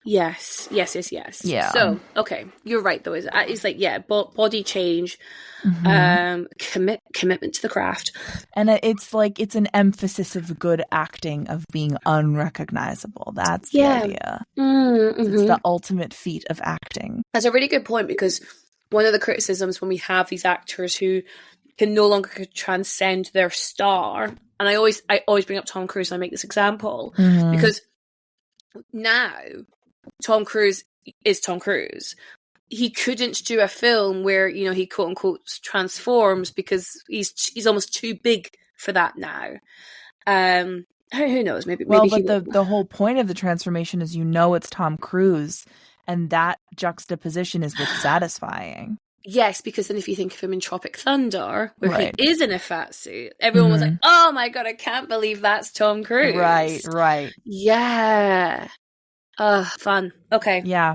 Yes. Yeah. So okay, you're right though. It's like body change, commitment to the craft, and it's like it's an emphasis of good acting, of being unrecognizable. That's the idea. It's the ultimate feat of acting. That's a really good point, because one of the criticisms when we have these actors who can no longer transcend their star, and I always bring up Tom Cruise and I make this example, because now Tom Cruise is Tom Cruise. He couldn't do a film where he quote unquote transforms, because he's almost too big for that now. Who knows? Maybe. But the whole point of the transformation is it's Tom Cruise. And that juxtaposition is what's satisfying. Yes, because then if you think of him in Tropic Thunder, where he is in a fat suit, everyone was like, oh my god, I can't believe that's Tom Cruise. Right. Yeah. Fun. Okay. Yeah.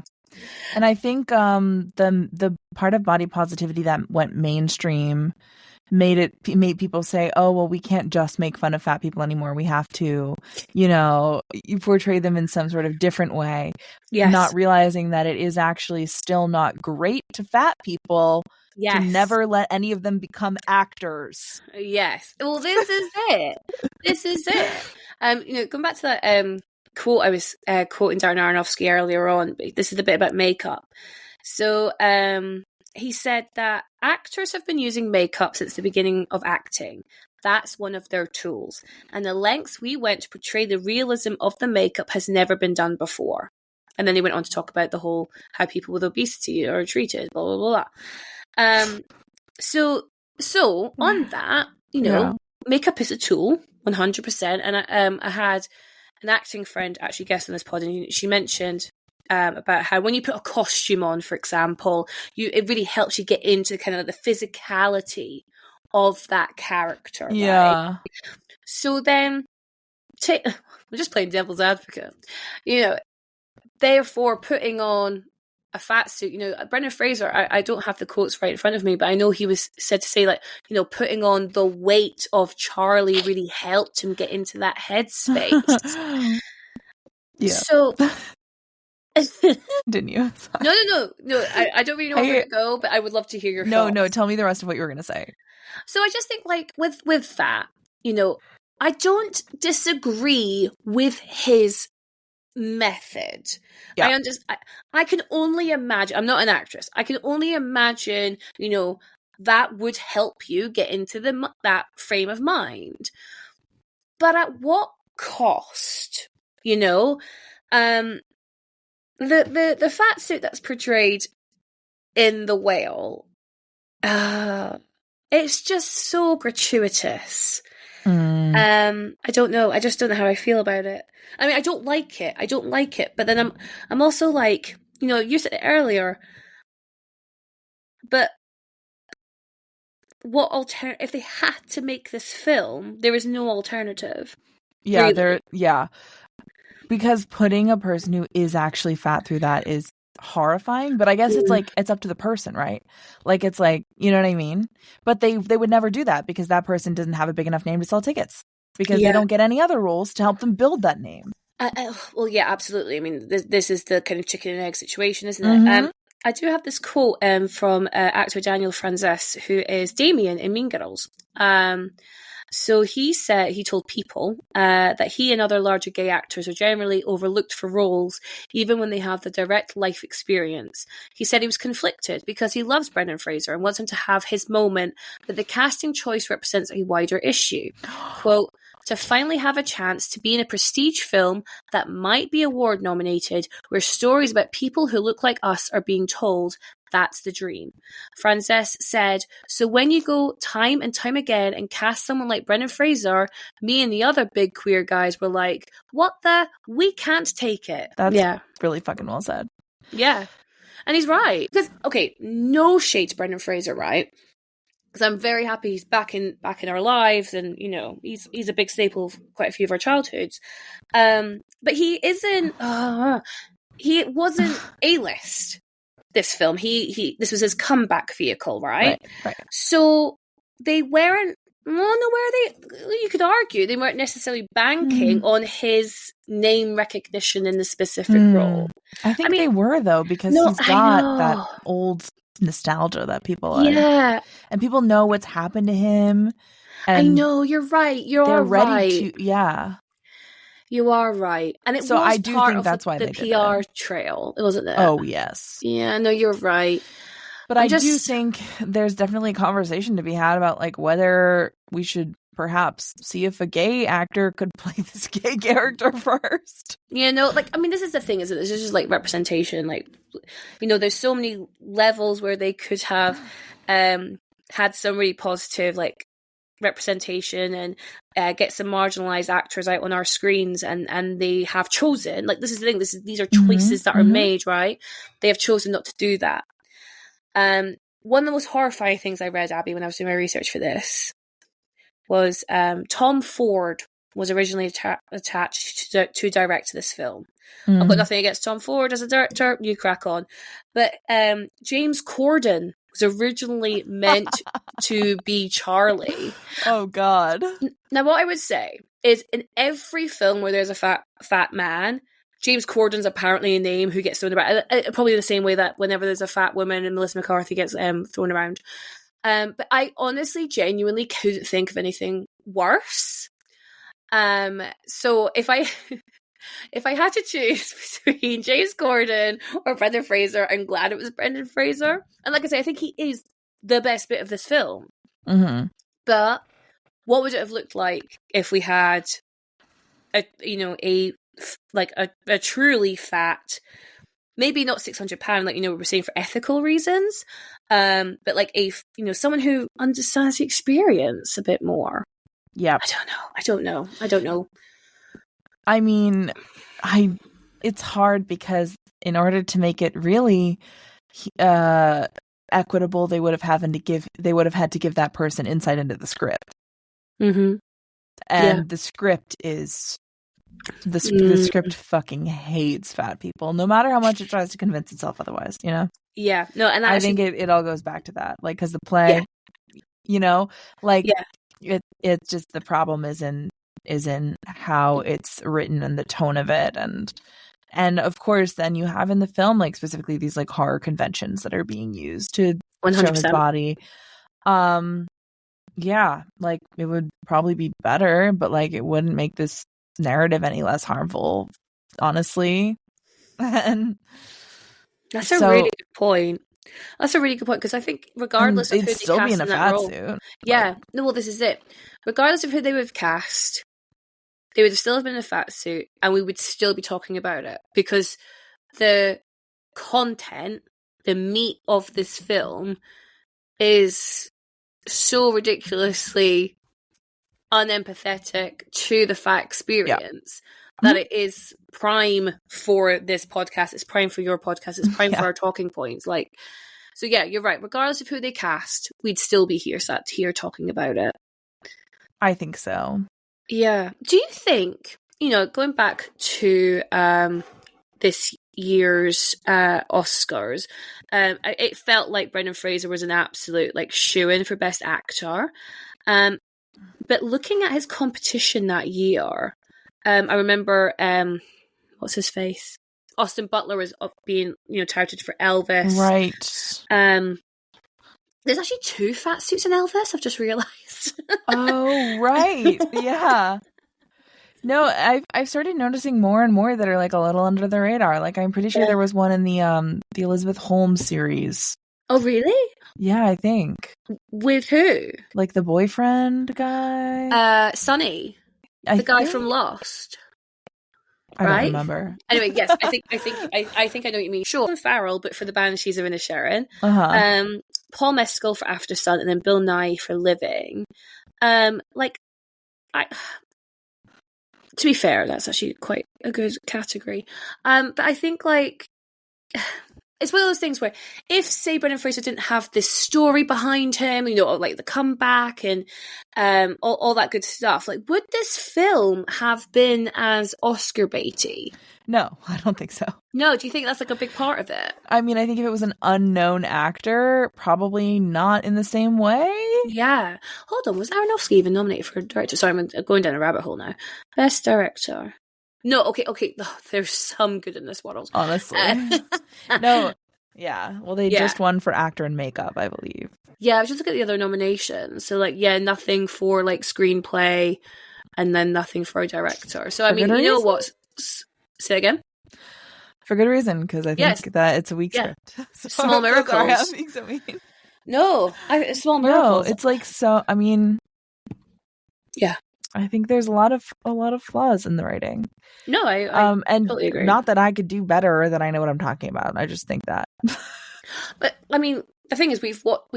And I think the part of body positivity that went mainstream made people say, oh, well, we can't just make fun of fat people anymore. We have to, you portray them in some sort of different way. Yes. Not realizing that it is actually still not great to fat people to never let any of them become actors. Yes. Well, this is it. Going back to that quote I was quoting Darren Aronofsky earlier on, this is a bit about makeup. So, he said that actors have been using makeup since the beginning of acting. That's one of their tools. And the lengths we went to portray the realism of the makeup has never been done before. And then he went on to talk about the whole how people with obesity are treated, blah, blah, blah, blah. So on that, makeup is a tool, 100%. And I had an acting friend actually guest on this pod, and she mentioned about how when you put a costume on, for example, it really helps you get into kind of the physicality of that character. Yeah. Right? So then, we're just playing devil's advocate. Therefore, putting on a fat suit, Brendan Fraser, I don't have the quotes right in front of me, but I know he was said to say, like, putting on the weight of Charlie really helped him get into that headspace. Yeah. So didn't you? No. I don't really know where to go, but I would love to hear your thoughts. No. Tell me the rest of what you were gonna say. So I just think, like, with that, you know, I don't disagree with his method. Yeah. I can only imagine. I'm not an actress. I can only imagine, you know, that would help you get into that frame of mind. But at what cost? You know, the fat suit that's portrayed in The Whale, it's just so gratuitous. I don't know. I just don't know how I feel about it. I mean, I don't like it. But then I'm also like, you know, you said it earlier. But if they had to make this film, there is no alternative. Yeah, really. Because putting a person who is actually fat through that is horrifying, but I guess it's like, it's up to the person, right? Like, it's like, you know what I mean? But they would never do that because that person doesn't have a big enough name to sell tickets because they don't get any other roles to help them build that name. Well, yeah, absolutely. I mean, this is the kind of chicken and egg situation, isn't it? I do have this quote from actor Daniel Frances, who is Damien in Mean Girls. So he told People that he and other larger gay actors are generally overlooked for roles, even when they have the direct life experience. He said he was conflicted because he loves Brendan Fraser and wants him to have his moment, but the casting choice represents a wider issue. Quote, to finally have a chance to be in a prestige film that might be award nominated, where stories about people who look like us are being told, that's the dream. Frances said, so when you go time and time again and cast someone like Brendan Fraser, me and the other big queer guys were like, what the? We can't take it. That's really fucking well said. Yeah. And he's right. Because, okay, no shade to Brendan Fraser, right? Because I'm very happy he's back in our lives, and you know he's a big staple of quite a few of our childhoods. But he isn't. He wasn't A-list. This film, this was his comeback vehicle, right? Right. So they weren't. Well, no, were they? You could argue they weren't necessarily banking on his name recognition in the specific role. I mean, they were though, because he's got that old nostalgia that people are, and people know what's happened to him. And I know, you're right. They're ready to, you are right, and it so was I do part think of that's why the they PR did trail, wasn't it? Oh yes, yeah. No, you're right. But I do think there's definitely a conversation to be had about like whether we should perhaps see if a gay actor could play this gay character first. You know, like, I mean, this is the thing, isn't it? It's just like representation. Like, you know, there's so many levels where they could have had some really positive, like, representation and get some marginalized actors out on our screens, and they have chosen, like, this is the thing, these are choices that are made, right? They have chosen not to do that. One of the most horrifying things I read, Abby, when I was doing my research for this was Tom Ford was originally attached to direct this film. I've got nothing against Tom Ford as a director, you crack on. But James Corden was originally meant to be Charlie. Oh, God. Now, what I would say is in every film where there's a fat man, James Corden's apparently a name who gets thrown about. Probably the same way that whenever there's a fat woman and Melissa McCarthy gets thrown around. But I honestly, genuinely couldn't think of anything worse. So if I had to choose between James Corden or Brendan Fraser, I'm glad it was Brendan Fraser. And like I say, I think he is the best bit of this film. Mm-hmm. But what would it have looked like if we had a truly fat, maybe not 600 pound, like, you know, we were saying for ethical reasons, but like someone who understands the experience a bit more. Yeah, I don't know. I mean, it's hard because in order to make it really equitable, they would have had to give that person insight into the script. Mm-hmm. And the script is the script fucking hates fat people, no matter how much it tries to convince itself otherwise, you know? Yeah. No, and I think it all goes back to that. Like, because the play, you know, like, it's just the problem is in is in how it's written and the tone of it. And of course, then you have in the film, like, specifically these like horror conventions that are being used to 100%. show his body. Yeah, like, it would probably be better, but like, it wouldn't make this narrative any less harmful, honestly. And that's a really good point. That's a really good point, because I think regardless of who they still cast be in a that fat role, suit. yeah, no, well, this is it. Regardless of who they would have cast, they would still have been in a fat suit, and we would still be talking about it, because the content, the meat of this film, is so ridiculously unempathetic to the fat experience that it is prime for this podcast. It's prime for your podcast. It's prime for our talking points. Like, so yeah, you're right. Regardless of who they cast, we'd still be sat here talking about it. I think so. Yeah. Do you think, going back to this year's Oscars, it felt like Brendan Fraser was an absolute like shoo-in for Best Actor. But looking at his competition that year, I remember what's his face? Austin Butler was being touted for Elvis. Right. There's actually 2 fat suits in Elvis, I've just realised. Oh, right. Yeah. No, I've started noticing more and more that are like a little under the radar. Like, I'm pretty sure there was one in the Elizabeth Holmes series. Oh, really? Yeah, I think. With who? Like the boyfriend guy? Sonny. The guy from Lost. I don't remember. Anyway, yes, I think I know what you mean. Sure, Colin Farrell, but for the Banshees of Inisherin. Paul Mescal for After Sun, and then Bill Nighy for Living. To be fair, that's actually quite a good category. But I think, like, it's one of those things where if, say, Brendan Fraser didn't have this story behind him, like the comeback and all that good stuff, like, would this film have been as Oscar baity? No, I don't think so. No, do you think that's like a big part of it? I mean, I think if it was an unknown actor, probably not in the same way. Yeah. Hold on, was Aronofsky even nominated for director? Sorry, I'm going down a rabbit hole now. Best director. No, okay. Oh, there's some good in this world. Honestly. No. Yeah. Well, they just won for actor and makeup, I believe. Yeah, I was just looking at the other nominations. So, like, nothing for, like, screenplay, and then nothing for a director. So, I mean, you know what? Say again? For good reason, because I think that it's a weak script. So Small Miracles. No, Small Miracles. No, it's like, so, I mean... Yeah. I think there's a lot of flaws in the writing. No, I and totally agree. Not that I could do better, or that I know what I'm talking about. I just think that. But I mean, the thing is, we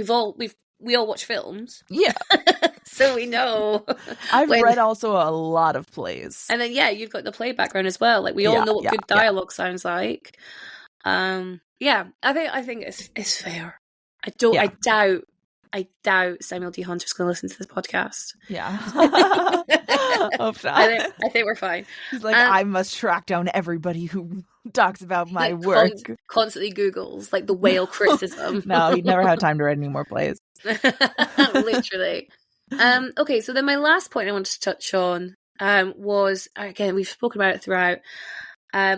all watch films. Yeah. So we know. I've read also a lot of plays. And then you've got the play background as well. Like, we all know what good dialogue sounds like. I think it's fair. I doubt Samuel D. Hunter's going to listen to this podcast. Yeah. Hope not. I think we're fine. He's like, I must track down everybody who talks about my work. Constantly Googles, like, the whale criticism. No, he'd never have time to write any more plays. Literally. Okay, so then my last point I wanted to touch on was, again, we've spoken about it throughout.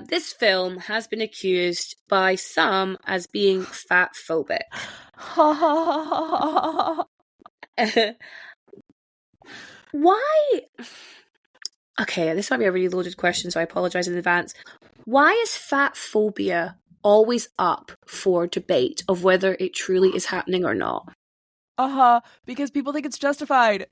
This film has been accused by some as being fatphobic. Why? Okay, this might be a really loaded question, so I apologise in advance. Why is fat phobia always up for debate of whether it truly is happening or not? Because people think it's justified.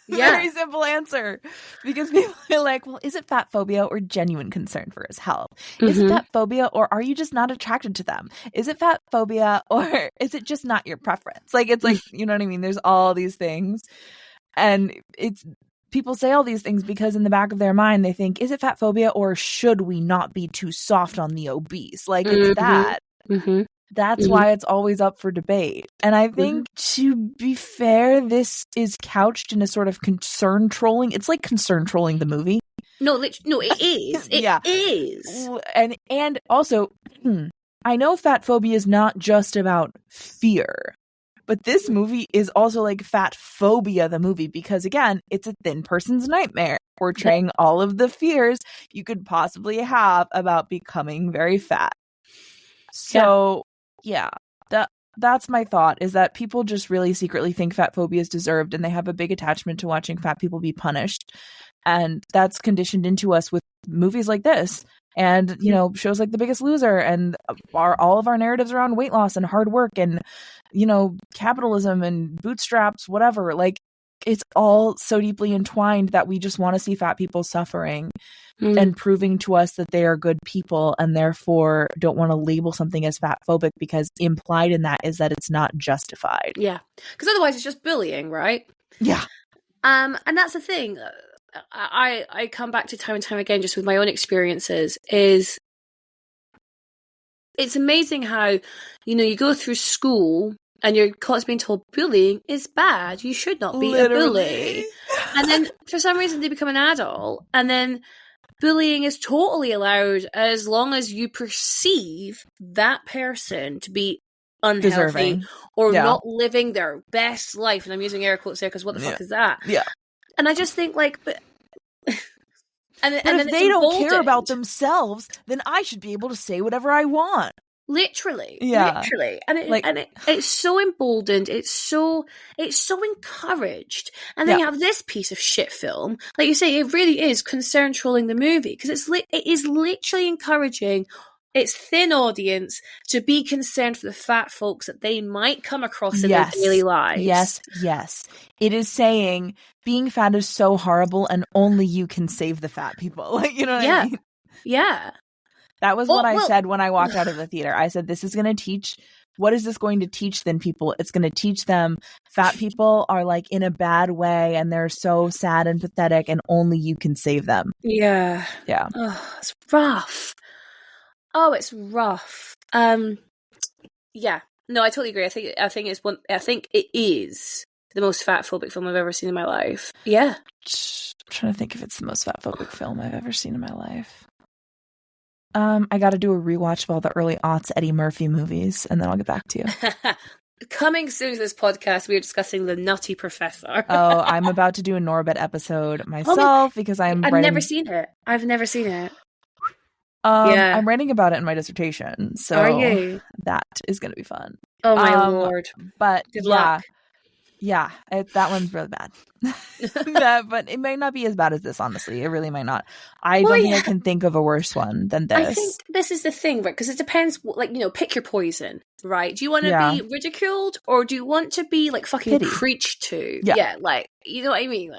Yeah. Very simple answer. Because people are like, well, is it fat phobia or genuine concern for his health? Is it fat phobia, or are you just not attracted to them? Is it fat phobia, or is it just not your preference? Like, it's like, you know what I mean? There's all these things. And it's, people say all these things because in the back of their mind, they think, is it fat phobia, or should we not be too soft on the obese? Like, it's that. That's why it's always up for debate. And I think, to be fair, this is couched in a sort of concern trolling. It's like concern trolling the movie. No, it is. It is. And also, I know fat phobia is not just about fear, But this movie is also like fat phobia, the movie, because again, it's a thin person's nightmare, portraying all of the fears you could possibly have about becoming very fat. So that's my thought, is that people just really secretly think fat phobia is deserved, and they have a big attachment to watching fat people be punished. And that's conditioned into us with movies like this. And, you know, shows like The Biggest Loser, and all of our narratives around weight loss and hard work and, you know, capitalism and bootstraps, whatever. Like, it's all so deeply entwined that we just want to see fat people suffering and proving to us that they are good people, and therefore don't want to label something as fat phobic, because implied in that is that it's not justified. Yeah. Because otherwise it's just bullying, right? Yeah. And that's the thing. I come back to time and time again, just with my own experiences, is it's amazing how, you know, you go through school and you're constantly being told bullying is bad. You should not be a bully. And then for some reason they become an adult, and then bullying is totally allowed as long as you perceive that person to be unhealthy deserving, or not living their best life. And I'm using air quotes there because what the fuck is that? Yeah. And I just think, like, but if they don't care about themselves, then I should be able to say whatever I want. Literally. And it's so emboldened. It's so encouraged. And then you have this piece of shit film, like you say, it really is concern trolling the movie, because it is literally encouraging its thin audience to be concerned for the fat folks that they might come across in their daily lives. Yes. It is saying being fat is so horrible and only you can save the fat people. Like, you know what I mean? Yeah. That was what I said when I walked out of the theater. I said, this is going to teach, what is this going to teach thin people? It's going to teach them fat people are like in a bad way and they're so sad and pathetic and only you can save them. Yeah. Yeah. Oh, it's rough. Oh, it's rough. Yeah. No, I totally agree. I think it is the most fat phobic film I've ever seen in my life. Yeah. I'm trying to think if it's the most fat phobic film I've ever seen in my life. I got to do a rewatch of all the early aughts Eddie Murphy movies, and then I'll get back to you. Coming soon to this podcast, we are discussing The Nutty Professor. Oh, I'm about to do a Norbit episode myself because I've never seen it. I've never seen it. I'm writing about it in my dissertation, so are you? That is going to be fun. Oh my lord! But good luck. Yeah, that one's really bad. But it might not be as bad as this, honestly. It really might not. I don't think I can think of a worse one than this. I think this is the thing, right? Because it depends, like, you know, pick your poison, right? Do you want to be ridiculed, or do you want to be, like, fucking preached to? Yeah, like, you know what I mean?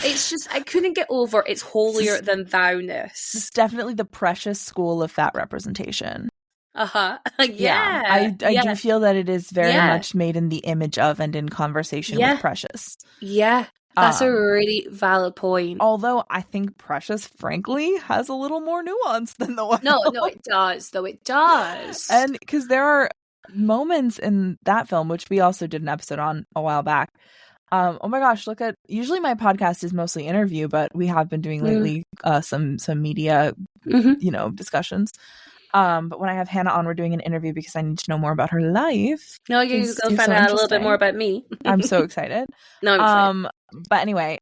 It's just, I couldn't get over its holier than thou-ness. It's definitely the Precious school of fat representation. Yeah. I do feel that it is very much made in the image of and in conversation with Precious. Yeah. That's a really valid point. Although I think Precious, frankly, has a little more nuance than the one. No, it does. Though it does. And because there are moments in that film, which we also did an episode on a while back. Oh my gosh, usually my podcast is mostly interview, but we have been doing lately some media, discussions. But when I have Hannah on, we're doing an interview because I need to know more about her life. No, you're going to find out a little bit more about me. I'm so excited. No, I'm excited. But anyway,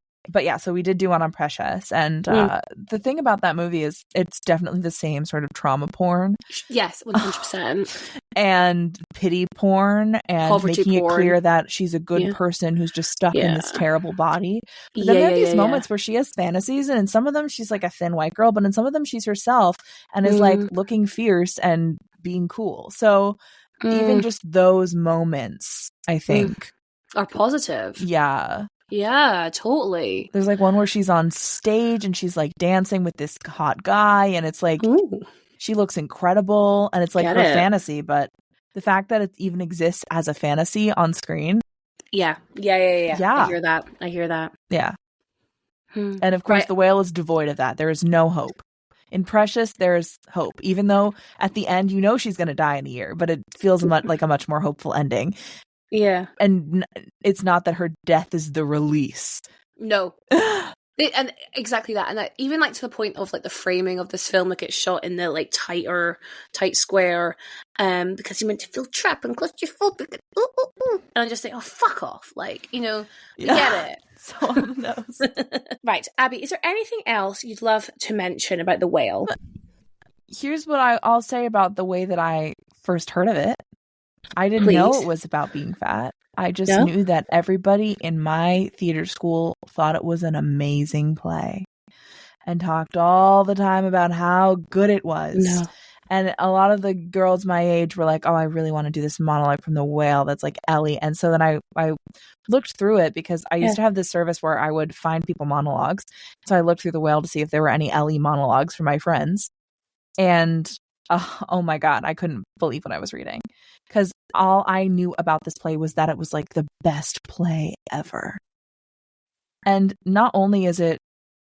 so we did do one on Precious. And the thing about that movie is it's definitely the same sort of trauma porn. Yes, 100%. And pity porn and poverty making porn. It clear that she's a good person who's just stuck in this terrible body. But then there are these moments where she has fantasies, and in some of them she's like a thin white girl, but in some of them she's herself and is like looking fierce and being cool. So even just those moments, I think, are positive. Yeah. Yeah, totally. There's like one where she's on stage and she's like dancing with this hot guy, and it's like she looks incredible, and it's like her fantasy, but the fact that it even exists as a fantasy on screen. Yeah. I hear that. Yeah. And of course the whale is devoid of that. There is no hope. In Precious, there's hope, even though at the end she's going to die in a year, but it feels like a much more hopeful ending. Yeah. And it's not that her death is the release. No. And exactly that. And that, even like to the point of like the framing of this film, like it's shot in the like tight square, because you're meant to feel trapped and claustrophobic. And I just think, oh, fuck off. Like, we get it. So on the nose. Right. Abby, is there anything else you'd love to mention about The Whale? Here's what I'll say about the way that I first heard of it. I didn't know it was about being fat. I just knew that everybody in my theater school thought it was an amazing play and talked all the time about how good it was. No. And a lot of the girls my age were like, oh, I really want to do this monologue from The Whale that's like Ellie. And so then I looked through it because I used to have this service where I would find people monologues. So I looked through The Whale to see if there were any Ellie monologues for my friends. And oh my God, I couldn't believe what I was reading. Because all I knew about this play was that it was like the best play ever. And not only is it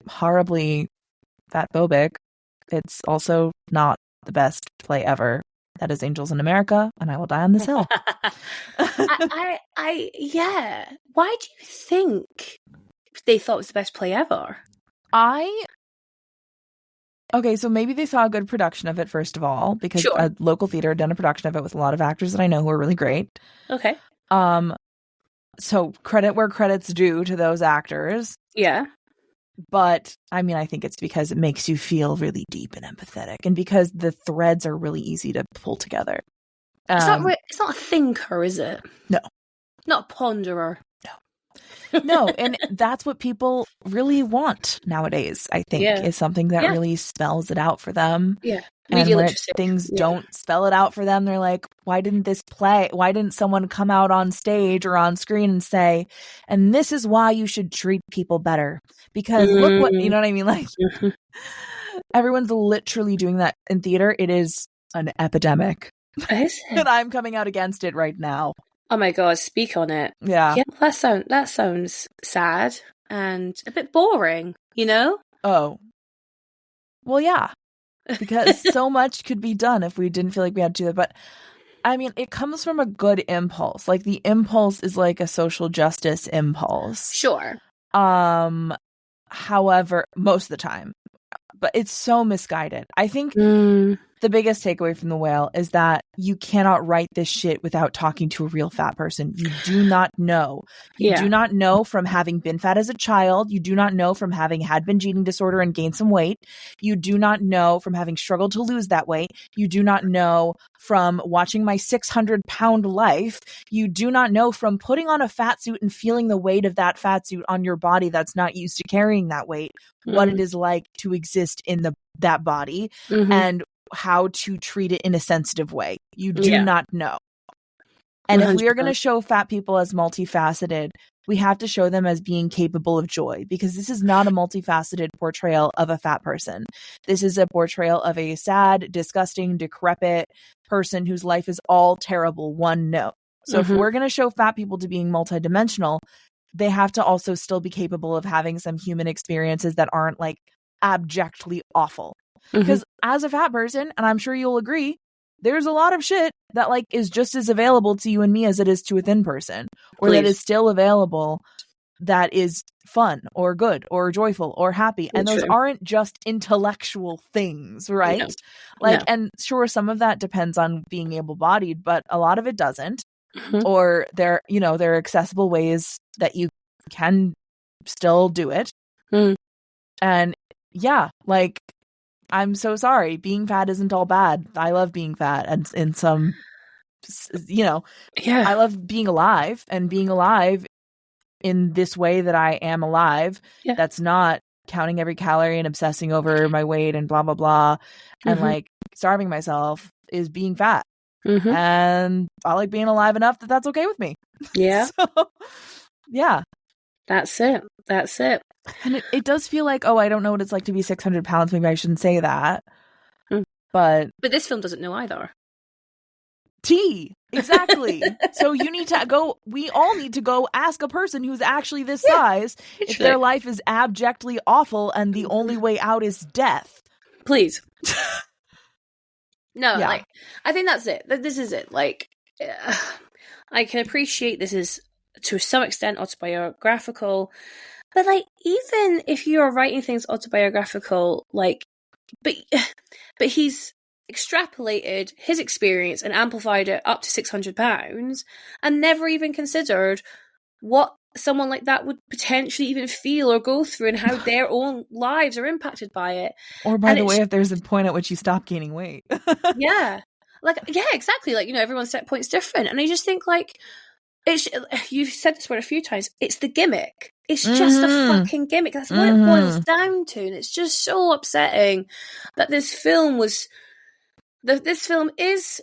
horribly fatphobic, it's also not the best play ever. That is Angels in America, and I Will Die on This Hill. Yeah. Why do you think they thought it was the best play ever? Okay, so maybe they saw a good production of it, first of all, because a local theater had done a production of it with a lot of actors that I know who are really great. Okay. So credit where credit's due to those actors. Yeah. But, I mean, I think it's because it makes you feel really deep and empathetic, and because the threads are really easy to pull together. It's not a thinker, is it? No. Not a ponderer. No, and that's what people really want nowadays, I think, is something that really spells it out for them. Yeah. And when things don't spell it out for them, they're like, why didn't someone come out on stage or on screen and say, and this is why you should treat people better? Because look what, you know what I mean? Like, everyone's literally doing that in theater. It is an epidemic. And I'm coming out against it right now. Oh my God, speak on it. Yeah. That sounds sad and a bit boring, Oh. Well, yeah. Because so much could be done if we didn't feel like we had to do that. But, I mean, it comes from a good impulse. Like, the impulse is like a social justice impulse. Sure. However, most of the time. But it's so misguided. I think the biggest takeaway from The Whale is that you cannot write this shit without talking to a real fat person. You do not know. You do not know from having been fat as a child. You do not know from having had binge eating disorder and gained some weight. You do not know from having struggled to lose that weight. You do not know from watching my 600-pound life. You do not know from putting on a fat suit and feeling the weight of that fat suit on your body that's not used to carrying that weight, what it is like to exist in that body, and how to treat it in a sensitive way. You do not know. And 100%. If we are going to show fat people as multifaceted, we have to show them as being capable of joy, because this is not a multifaceted portrayal of a fat person. This is a portrayal of a sad, disgusting, decrepit person whose life is all terrible, one note. So if we're going to show fat people to being multidimensional, they have to also still be capable of having some human experiences that aren't like abjectly awful. Because as a fat person, and I'm sure you'll agree, there's a lot of shit that like is just as available to you and me as it is to a thin person, or that is still available, that is fun or good or joyful or happy. And those aren't just intellectual things, right? No. And sure, some of that depends on being able-bodied, but a lot of it doesn't. Or there are accessible ways that you can still do it. And yeah, like, I'm so sorry. Being fat isn't all bad. I love being fat, and in some, I love being alive, and being alive in this way that I am alive. Yeah. That's not counting every calorie and obsessing over my weight and blah, blah, blah. And like starving myself is being fat. And I like being alive enough that that's okay with me. Yeah. So, yeah. That's it. And it does feel like, I don't know what it's like to be 600 pounds. Maybe I shouldn't say that. But this film doesn't know either. Exactly. So you need to go, we all need to go ask a person who's actually this size if their life is abjectly awful and the only way out is death. Please. No, like, I think that's it. This is it. Like, I can appreciate this is to some extent autobiographical. But like, even if you are writing things autobiographical, like, but he's extrapolated his experience and amplified it up to £600 and never even considered what someone like that would potentially even feel or go through and how their own lives are impacted by it. Or by the way, if there's a point at which you stop gaining weight. Yeah. Like, yeah, exactly. Like, everyone's set point's different. And I just think, like, you've said this word a few times, it's the gimmick. It's just a fucking gimmick. That's what it boils down to. And it's just so upsetting that this film is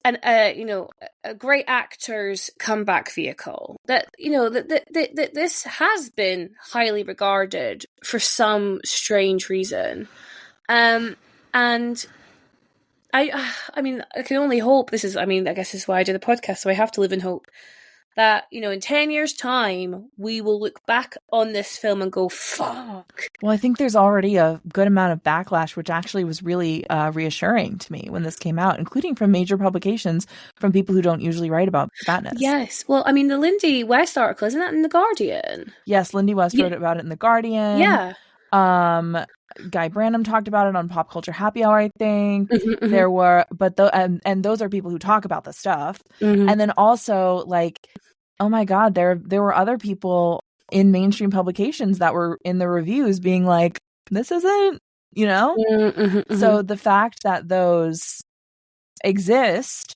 a great actor's comeback vehicle. That that this has been highly regarded for some strange reason, and I mean, I can only hope this is. I mean, I guess this is why I do the podcast, so I have to live in hope that, in 10 years' time, we will look back on this film and go, fuck. Well, I think there's already a good amount of backlash, which actually was really reassuring to me when this came out, including from major publications, from people who don't usually write about fatness. Yes. Well, I mean, the Lindy West article, isn't that in The Guardian? Yes, Lindy West wrote about it in The Guardian. Yeah. Guy Branum talked about it on Pop Culture Happy Hour, I think. There were, and those are people who talk about the stuff. And then also, like, oh my God, there were other people in mainstream publications that were in the reviews being like, this isn't, So the fact that those exist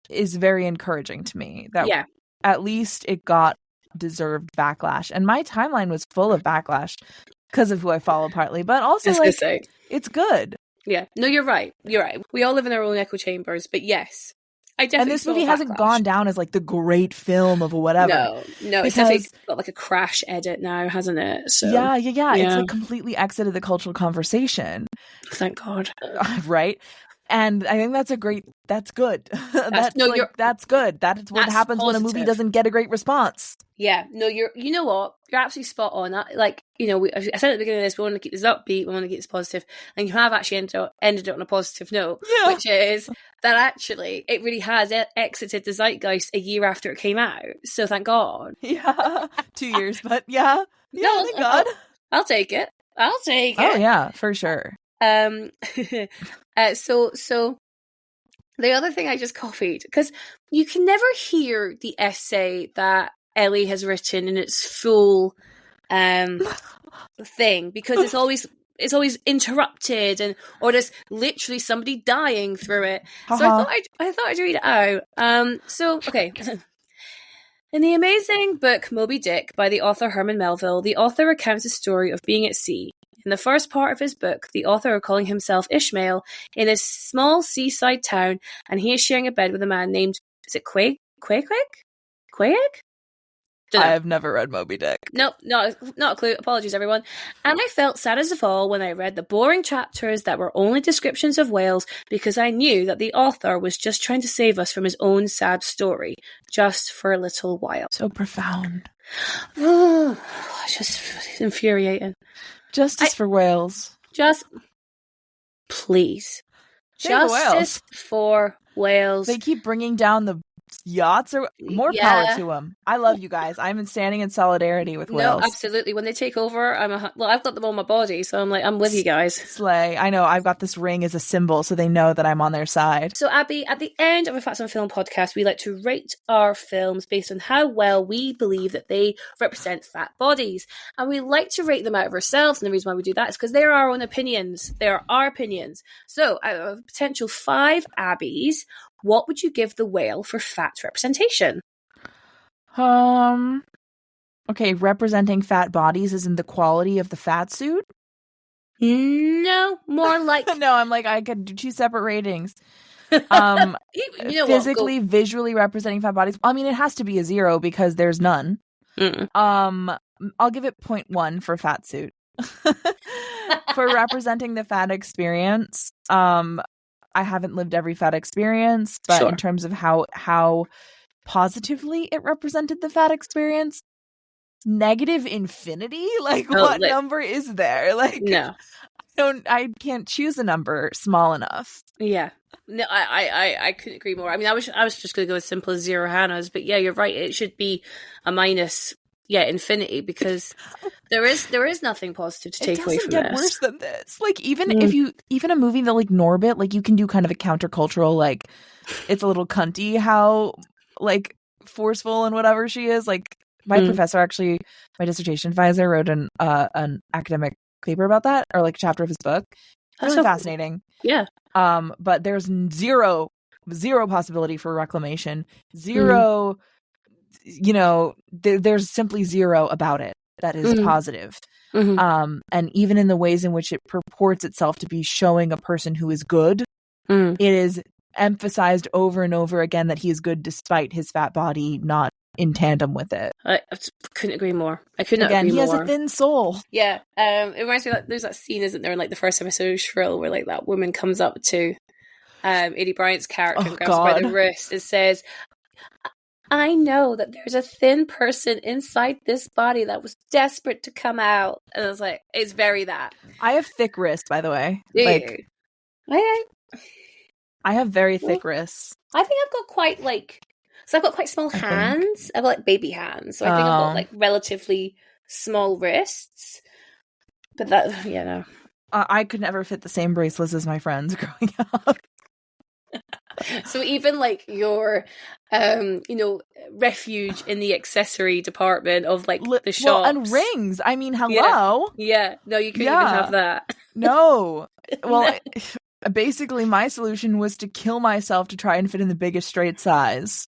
is very encouraging to me. That at least it got deserved backlash. And my timeline was full of backlash because of who I follow partly, but also it's good. Yeah. No, you're right. You're right. We all live in our own echo chambers, but yes. I definitely. And this movie hasn't gone down as like the great film of whatever. No, it's definitely got like a crash edit now, hasn't it? So yeah. It's like completely exited the cultural conversation. Thank God. Right. And I think that's good. That's good. That's what happens positive. When a movie doesn't get a great response. Yeah, no, you know what? You're absolutely spot on. I said at the beginning of this, we want to keep this upbeat, we want to keep this positive, and you have actually ended it on a positive note, which is that actually it really has exited the zeitgeist a year after it came out. So thank God. Yeah, 2 years, but yeah, thank God. I'll take it. Oh yeah, for sure. So the other thing I just copied, because you can never hear the essay that Ellie has written in its full thing, because it's always interrupted or there's literally somebody dying through it. So I thought I'd read it out. So okay. In the amazing book Moby Dick by the author Herman Melville, the author recounts the story of being at sea. In the first part of his book, the author, calling himself Ishmael, in a small seaside town, and he is sharing a bed with a man named, is it Quaig? I have never read Moby Dick. Nope, not a clue. Apologies, everyone. And I felt sad as of all when I read the boring chapters that were only descriptions of whales, because I knew that the author was just trying to save us from his own sad story, just for a little while. So profound. Oh, just infuriating. Justice for whales. Please. Justice for whales. They keep bringing down the yachts, or more power to them. I love you guys. I'm standing in solidarity with whales. No, absolutely. When they take over, I've got them on my body, so I'm with you guys. Slay. I know. I've got this ring as a symbol, so they know that I'm on their side. So, Abby, at the end of a Facts on Film podcast, we like to rate our films based on how well we believe that they represent fat bodies, and we like to rate them out of ourselves. And the reason why we do that is because they're our own opinions. They are our opinions. So, out of a potential 5 Abbies, what would you give The Whale for fat representation? Okay, representing fat bodies is in the quality of the fat suit? No, more like... No, I'm like, I could do 2 separate ratings. Physically, visually representing fat bodies. I mean, it has to be a 0 because there's none. I'll give it 0.1 for fat suit. For representing the fat experience, I haven't lived every fat experience, but in terms of how positively it represented the fat experience, negative infinity? Like, what number is there? Like, no. I can't choose a number small enough. Yeah. No, I couldn't agree more. I mean, I was just going to go as simple as 0 Hannahs, but yeah, you're right. It should be a minus, infinity, because there is nothing positive to take away from this. It doesn't get worse than this. Like, even a movie that like Norbit, like you can do kind of a countercultural, like it's a little cunty how like forceful and whatever she is. Like my professor, actually, my dissertation advisor wrote an academic paper about that, or like a chapter of his book. Really fascinating. Yeah. But there's zero possibility for reclamation. Zero, there's simply zero about it that is positive. And even in the ways in which it purports itself to be showing a person who is good, it is emphasized over and over again that he is good despite his fat body not in tandem with it. I couldn't agree more. I could not agree more. He has a thin soul. Yeah. It reminds me, like, there's that scene, isn't there, in like the first episode of Shrill, where like that woman comes up to Eddie Bryant's character and grabs her by the wrist and says, I know that there's a thin person inside this body that was desperate to come out. And I was like, it's very that. I have thick wrists, by the way. I have very thick wrists. I think I've got quite so I've got quite small hands. I've got like baby hands. So I think I've got like relatively small wrists. But that, no. I could never fit the same bracelets as my friends growing up. So even like your, refuge in the accessory department of like the shops. Well, and rings. I mean, hello. Yeah. No, you couldn't even have that. No. Well, basically my solution was to kill myself to try and fit in the biggest straight size.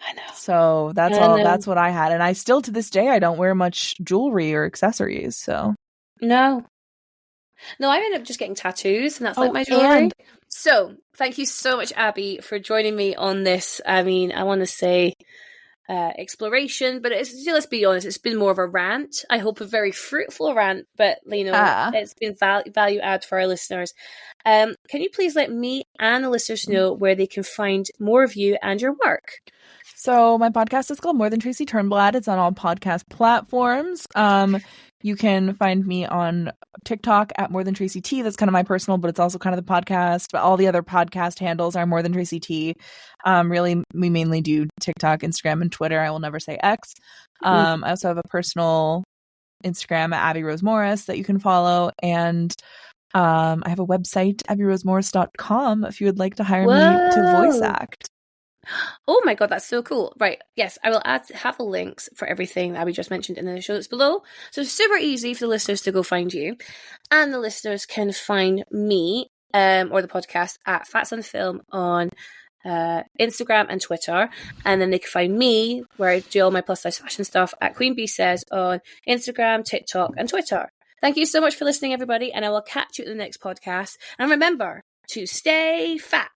I know. So that's what I had. And I still, to this day, I don't wear much jewelry or accessories, so. No, I ended up just getting tattoos, and that's like my jewelry. So, thank you so much, Abby, for joining me on this. I mean, I want to say exploration, but let's be honest, it's been more of a rant. I hope a very fruitful rant, but it's been value add for our listeners. Can you please let me and the listeners know where they can find more of you and your work? So my podcast is called More Than Tracy Turnblad. It's on all podcast platforms. You can find me on TikTok at More Than Tracy T. That's kind of my personal, but it's also kind of the podcast. But all the other podcast handles are More Than Tracy T. Really, we mainly do TikTok, Instagram, and Twitter. I will never say X. I also have a personal Instagram at Abby Rose Morris that you can follow. And I have a website, abbyrosemorris.com, if you would like to hire me to voice act. Oh my god, that's so cool. Right, yes, I will have the links for everything that we just mentioned in the show notes below. So it's super easy for the listeners to go find you. And the listeners can find me, or the podcast, at Fats on Film on Instagram and Twitter. And then they can find me, where I do all my plus size fashion stuff, at Queen Bee Says on Instagram, TikTok, and Twitter. Thank you so much for listening, everybody, and I will catch you in the next podcast. And remember to stay fat.